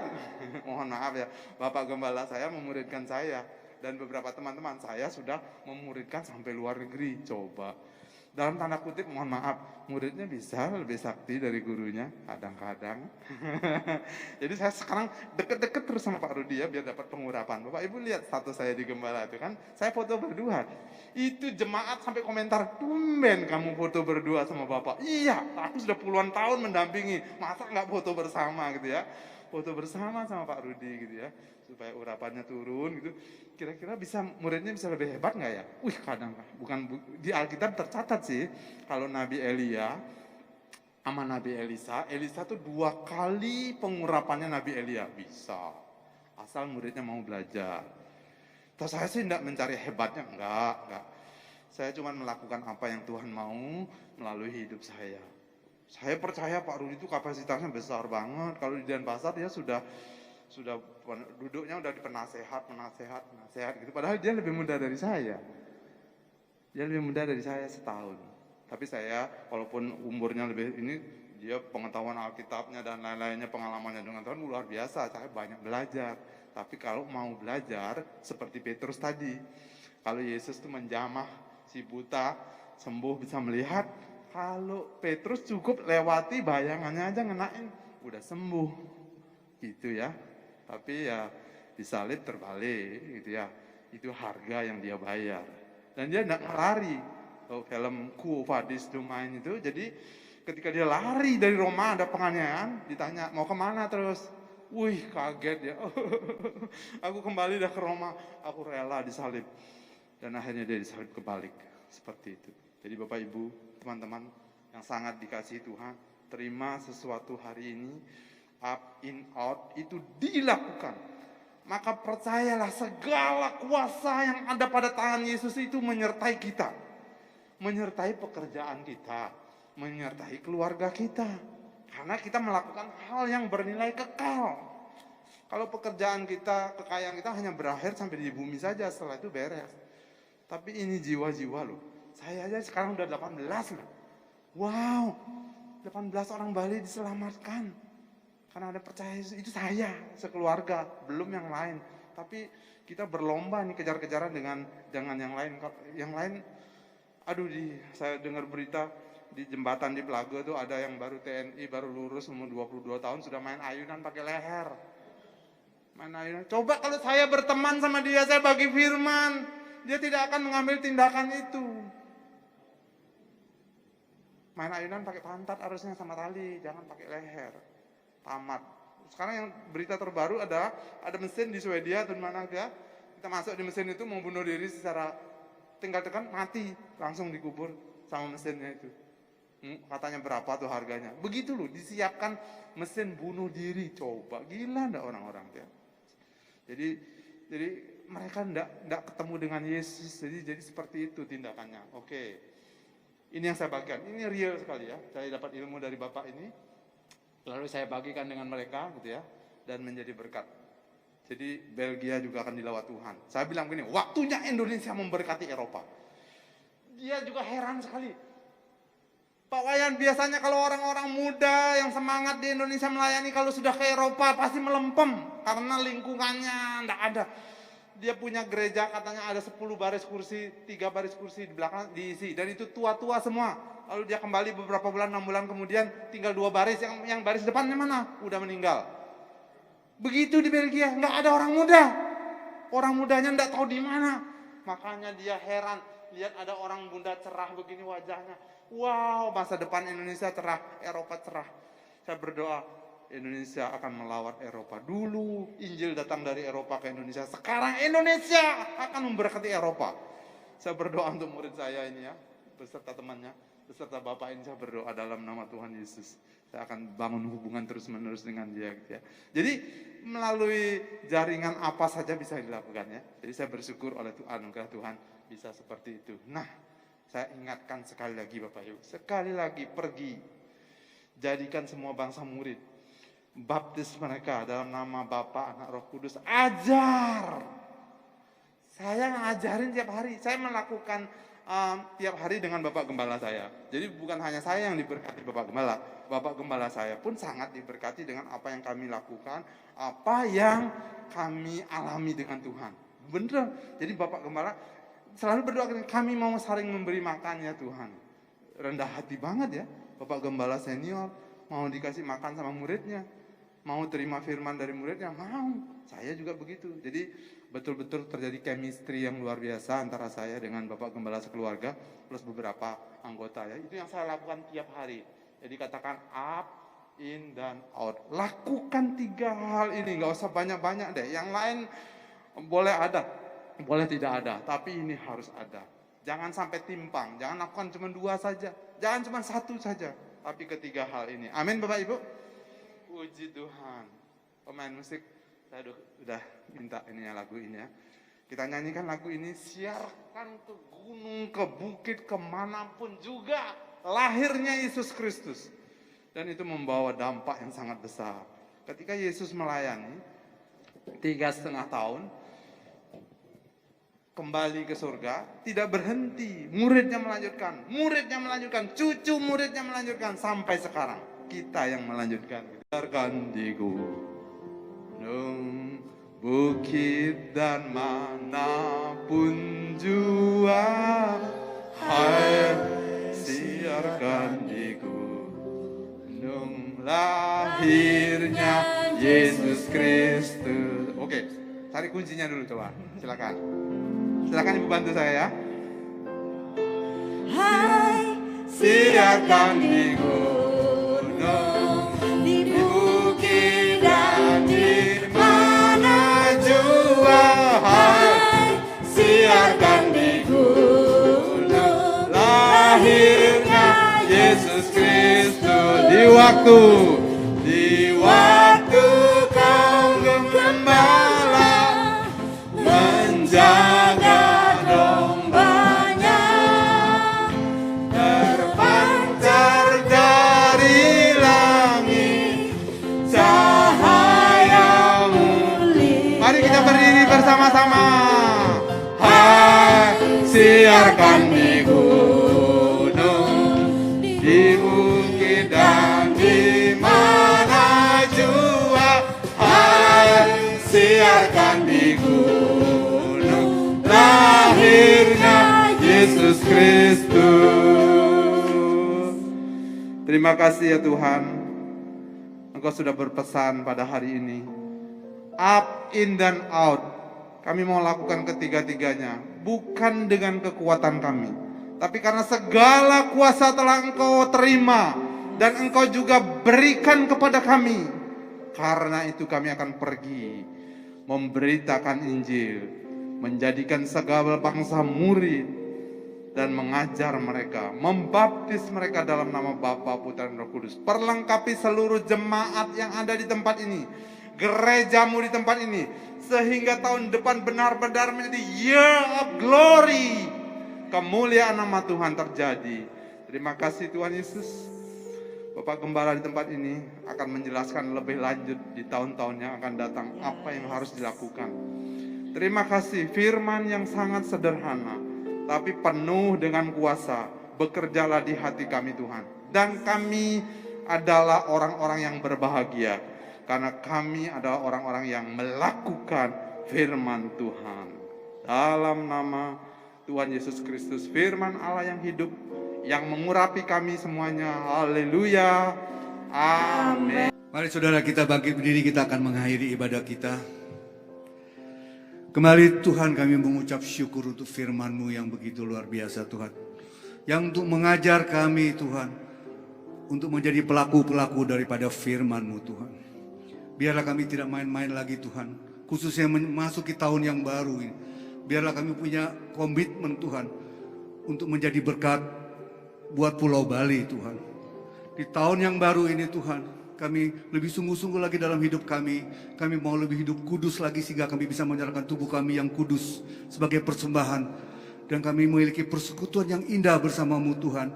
Mohon maaf ya, Bapak Gembala saya memuridkan saya. Dan beberapa teman-teman saya sudah memuridkan sampai luar negeri. Coba. Dalam tanda kutip, mohon maaf, muridnya bisa lebih sakti dari gurunya, kadang-kadang. Jadi saya sekarang deket-deket terus sama Pak Rudi ya, biar dapat pengurapan. Bapak Ibu lihat status saya di Gembala itu kan, saya foto berdua. Itu jemaat sampai komentar, tumben kamu foto berdua sama Bapak. Iya, aku sudah puluhan tahun mendampingi, masa nggak foto bersama gitu ya. Foto bersama sama Pak Rudi gitu ya, supaya urapannya turun gitu. Kira-kira muridnya bisa lebih hebat nggak ya? Kadang di Alkitab tercatat sih, kalau Nabi Elia sama Nabi Elisa tuh 2 kali pengurapannya Nabi Elia bisa, asal muridnya mau belajar. Terus saya sih enggak mencari hebatnya, enggak. Saya cuma melakukan apa yang Tuhan mau melalui hidup saya. Saya percaya Pak Rudi itu kapasitasnya besar banget. Kalau di Denpasar dia sudah duduknya udah di penasehat gitu. Padahal dia lebih muda dari saya. Dia lebih muda dari saya setahun. Tapi saya walaupun umurnya lebih ini, dia pengetahuan Alkitabnya dan lain-lainnya, pengalamannya dengan Tuhan luar biasa. Saya banyak belajar. Tapi kalau mau belajar seperti Petrus tadi, kalau Yesus itu menjamah si buta sembuh bisa melihat, kalau Petrus cukup lewati bayangannya aja ngenain udah sembuh gitu ya. Tapi ya disalib terbalik gitu ya. Itu harga yang dia bayar. Dan dia enggak lari. Film Quo Vadis Domain itu, jadi ketika dia lari dari Roma ada penganiayaan, ditanya mau kemana terus, wih kaget ya, aku kembali dah ke Roma, aku rela disalib, dan akhirnya dia disalib kebalik, seperti itu. Jadi Bapak Ibu, teman-teman yang sangat dikasihi Tuhan, terima sesuatu hari ini, up in out itu dilakukan, maka percayalah segala kuasa yang ada pada tangan Yesus itu menyertai kita, menyertai pekerjaan kita, menyertai keluarga kita. Karena kita melakukan hal yang bernilai kekal. Kalau pekerjaan kita, kekayaan kita hanya berakhir sampai di bumi saja, setelah itu beres. Tapi ini jiwa-jiwa loh. Saya aja sekarang udah 18 loh. Wow, 18 orang Bali diselamatkan. Karena ada percaya itu saya, sekeluarga, belum yang lain. Tapi kita berlomba nih kejar-kejaran dengan jangan yang lain. Yang lain, aduh saya dengar berita di jembatan di Pelago tuh ada yang baru TNI, baru lulus umur 22 tahun sudah main ayunan pakai leher. Main ayunan. Coba kalau saya berteman sama dia, saya bagi firman, dia tidak akan mengambil tindakan itu. Main ayunan pakai pantat harusnya sama tali, jangan pakai leher. Tamat. Sekarang yang berita terbaru ada mesin di Swedia atau mana enggak, kita masuk di mesin itu mau bunuh diri secara tinggal tekan mati, langsung dikubur sama mesinnya itu. Katanya berapa tuh harganya. Begitu loh, disiapkan mesin bunuh diri. Coba, gila enggak orang-orang ya. Jadi mereka enggak ketemu dengan Yesus. Jadi seperti itu tindakannya. Oke. Ini yang saya bagikan. Ini real sekali ya. Saya dapat ilmu dari Bapak ini. Lalu saya bagikan dengan mereka gitu ya, dan menjadi berkat. Jadi Belgia juga akan dilawat Tuhan. Saya bilang begini, waktunya Indonesia memberkati Eropa. Dia juga heran sekali. Pak Wayan, biasanya kalau orang-orang muda yang semangat di Indonesia melayani, kalau sudah ke Eropa pasti melempem. Karena lingkungannya enggak ada. Dia punya gereja katanya ada 10 baris kursi, 3 baris kursi di belakang diisi. Dan itu tua-tua semua. Lalu dia kembali beberapa bulan, 6 bulan kemudian tinggal 2 baris. Yang baris depannya mana? Udah meninggal. Begitu di Belgia, enggak ada orang muda. Orang mudanya enggak tahu di mana. Makanya dia heran. Lihat ada orang muda cerah begini wajahnya. Wow, masa depan Indonesia cerah, Eropa cerah. Saya berdoa, Indonesia akan melawat Eropa. Dulu Injil datang dari Eropa ke Indonesia. Sekarang Indonesia akan memberkati Eropa. Saya berdoa untuk murid saya ini ya, beserta temannya, beserta Bapak ini, saya berdoa dalam nama Tuhan Yesus. Saya akan bangun hubungan terus-menerus dengan dia gitu ya. Jadi melalui jaringan apa saja bisa dilakukan ya. Jadi saya bersyukur oleh anugerah Tuhan bisa seperti itu. Nah, saya ingatkan sekali lagi Bapak Ibu, sekali lagi pergi, jadikan semua bangsa murid, baptis mereka dalam nama Bapa, Anak, Roh Kudus, ajar. Saya ngajarin tiap hari, saya melakukan tiap hari dengan Bapak Gembala saya. Jadi bukan hanya saya yang diberkati Bapak Gembala, Bapak Gembala saya pun sangat diberkati dengan apa yang kami lakukan, apa yang kami alami dengan Tuhan. Bener, jadi Bapak Gembala selalu berdoa, kami mau saling memberi makan ya Tuhan. Rendah hati banget ya, Bapak Gembala senior mau dikasih makan sama muridnya, mau terima firman dari muridnya, mau. Saya juga begitu. Jadi betul-betul terjadi chemistry yang luar biasa antara saya dengan Bapak Gembala sekeluarga plus beberapa anggota ya. Itu yang saya lakukan tiap hari. Jadi katakan up, in, dan out. Lakukan 3 hal ini, nggak usah banyak-banyak deh. Yang lain boleh ada, boleh tidak ada, tapi ini harus ada. Jangan sampai timpang, jangan lakukan cuma 2 saja, jangan cuma 1 saja, tapi ketiga hal ini. Amin Bapak Ibu. Puji Tuhan. Pemain musik, saya udah minta ini ya, lagu ini ya. Kita nyanyikan lagu ini, siarkan ke gunung, ke bukit, kemanapun juga lahirnya Yesus Kristus. Dan itu membawa dampak yang sangat besar. Ketika Yesus melayani 3,5 tahun, kembali ke surga, tidak berhenti, muridnya melanjutkan, cucu muridnya melanjutkan, sampai sekarang. kita yang melanjutkan. Biarkan di gunung, bukit dan manapun jua, hai siarkan di gunung lahirnya Yesus Kristus. Oke, cari kuncinya dulu coba. Silakan. Silakan Ibu bantu saya ya. Hai, Siarkan di gunung, di bukit dan di mana jua, hai siarkan di gunung lahirnya Yesus Kristus. Di waktu kau gembala menjaga dombanya, terpancar dari langit cahayamu. Mari kita berdiri bersama-sama. Hai siarkan di gunung, di bukit dan di mana jua, hai siarkan di gunung lahirnya Yesus Kristus. Terima kasih ya Tuhan, Engkau sudah berpesan pada hari ini, up, in, dan out. Kami mau lakukan ketiga-tiganya, bukan dengan kekuatan kami, tapi karena segala kuasa telah Engkau terima dan Engkau juga berikan kepada kami. Karena itu kami akan pergi memberitakan Injil, menjadikan segala bangsa murid, dan mengajar mereka, membaptis mereka dalam nama Bapa, Putra, dan Roh Kudus. Perlengkapi seluruh jemaat yang ada di tempat ini, gerejamu di tempat ini, sehingga tahun depan benar-benar menjadi year of glory. Kemuliaan nama Tuhan terjadi. Terima kasih Tuhan Yesus. Bapak Gembala di tempat ini akan menjelaskan lebih lanjut di tahun-tahun yang akan datang apa yang harus dilakukan. Terima kasih firman yang sangat sederhana tapi penuh dengan kuasa. Bekerjalah di hati kami Tuhan. Dan kami adalah orang-orang yang berbahagia karena kami adalah orang-orang yang melakukan firman Tuhan. Dalam nama Tuhan Yesus Kristus, firman Allah yang hidup, yang mengurapi kami semuanya. Haleluya. Amin. Mari saudara kita bangkit berdiri, kita akan mengakhiri ibadah kita. Kembali Tuhan kami mengucap syukur untuk firman-Mu yang begitu luar biasa Tuhan. Yang untuk mengajar kami Tuhan, untuk menjadi pelaku-pelaku daripada firman-Mu Tuhan. Biarlah kami tidak main-main lagi Tuhan, khususnya memasuki tahun yang baru ini. Biarlah kami punya komitmen Tuhan, untuk menjadi berkat buat Pulau Bali Tuhan. Di tahun yang baru ini Tuhan, kami lebih sungguh-sungguh lagi dalam hidup kami. Kami mau lebih hidup kudus lagi sehingga kami bisa menyerahkan tubuh kami yang kudus sebagai persembahan. Dan kami memiliki persekutuan yang indah bersama-Mu Tuhan.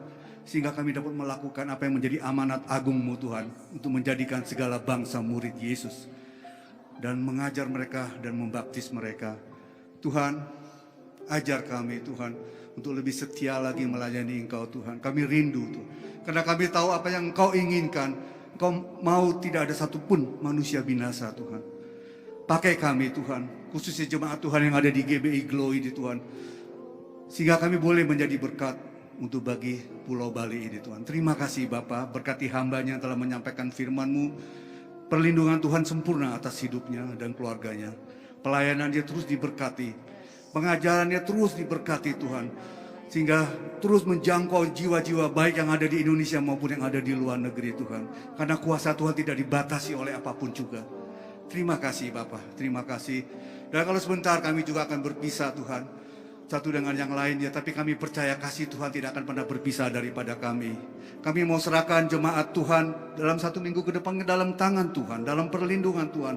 Sehingga kami dapat melakukan apa yang menjadi amanat agung-Mu Tuhan. Untuk menjadikan segala bangsa murid Yesus. Dan mengajar mereka dan membaptis mereka. Tuhan, ajar kami Tuhan. Untuk lebih setia lagi melayani Engkau Tuhan. Kami rindu Tuhan. Karena kami tahu apa yang Engkau inginkan. Engkau mau tidak ada satupun manusia binasa Tuhan. Pakai kami Tuhan. Khususnya jemaat Tuhan yang ada di GBI Glow ini Tuhan. Sehingga kami boleh menjadi berkat untuk bagi Pulau Bali ini Tuhan. Terima kasih Bapa, berkati hamba-Nya yang telah menyampaikan firman-Mu. Perlindungan Tuhan sempurna atas hidupnya dan keluarganya. Pelayanannya terus diberkati. Pengajarannya terus diberkati Tuhan. Sehingga terus menjangkau jiwa-jiwa baik yang ada di Indonesia maupun yang ada di luar negeri Tuhan. Karena kuasa Tuhan tidak dibatasi oleh apapun juga. Terima kasih Bapak, terima kasih. Dan kalau sebentar kami juga akan berpisah Tuhan. Satu dengan yang lainnya, tapi kami percaya kasih Tuhan tidak akan pernah berpisah daripada kami. Kami mau serahkan jemaat Tuhan dalam 1 minggu ke depan ke dalam tangan Tuhan, dalam perlindungan Tuhan,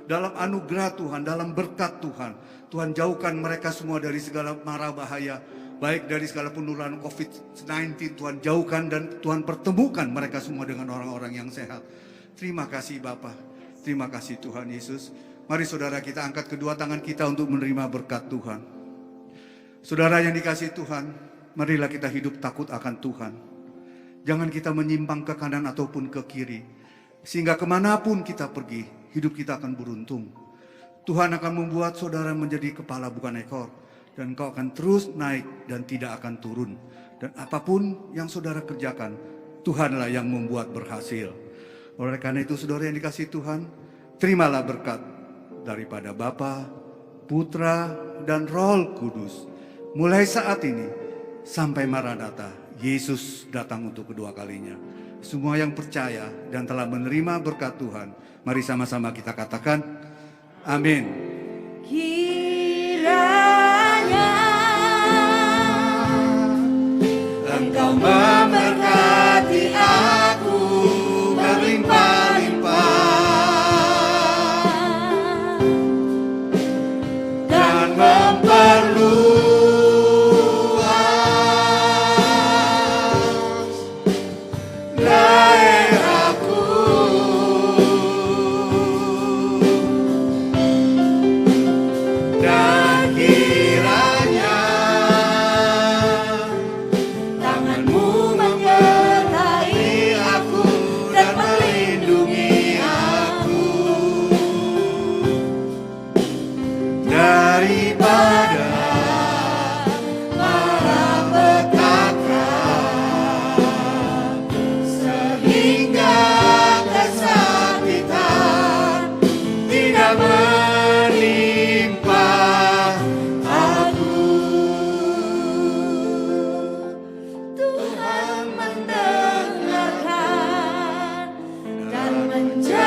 dalam anugerah Tuhan, dalam berkat Tuhan. Tuhan jauhkan mereka semua dari segala mara bahaya, baik dari segala penularan COVID-19. Tuhan jauhkan dan Tuhan pertemukan mereka semua dengan orang-orang yang sehat. Terima kasih Bapa, terima kasih Tuhan Yesus. Mari saudara kita angkat kedua tangan kita untuk menerima berkat Tuhan. Saudara yang dikasihi Tuhan, marilah kita hidup takut akan Tuhan. Jangan kita menyimpang ke kanan ataupun ke kiri. Sehingga kemanapun kita pergi, hidup kita akan beruntung. Tuhan akan membuat saudara menjadi kepala bukan ekor. Dan kau akan terus naik dan tidak akan turun. Dan apapun yang saudara kerjakan, Tuhanlah yang membuat berhasil. Oleh karena itu saudara yang dikasihi Tuhan, terimalah berkat daripada Bapa, Putra, dan Roh Kudus. Mulai saat ini sampai Maranatha, Yesus datang untuk kedua kalinya. Semua yang percaya dan telah menerima berkat Tuhan, mari sama-sama kita katakan, amin. Kiranya Engkau memberkati aku berlimpah-limpah dan memperluas daerahku, dan kiranya tanganmu menyertai aku dan melindungi aku daripada malapetaka, sehingga kesakitan tidak menimpa aku. Tuhan mendengarkan dan menjawab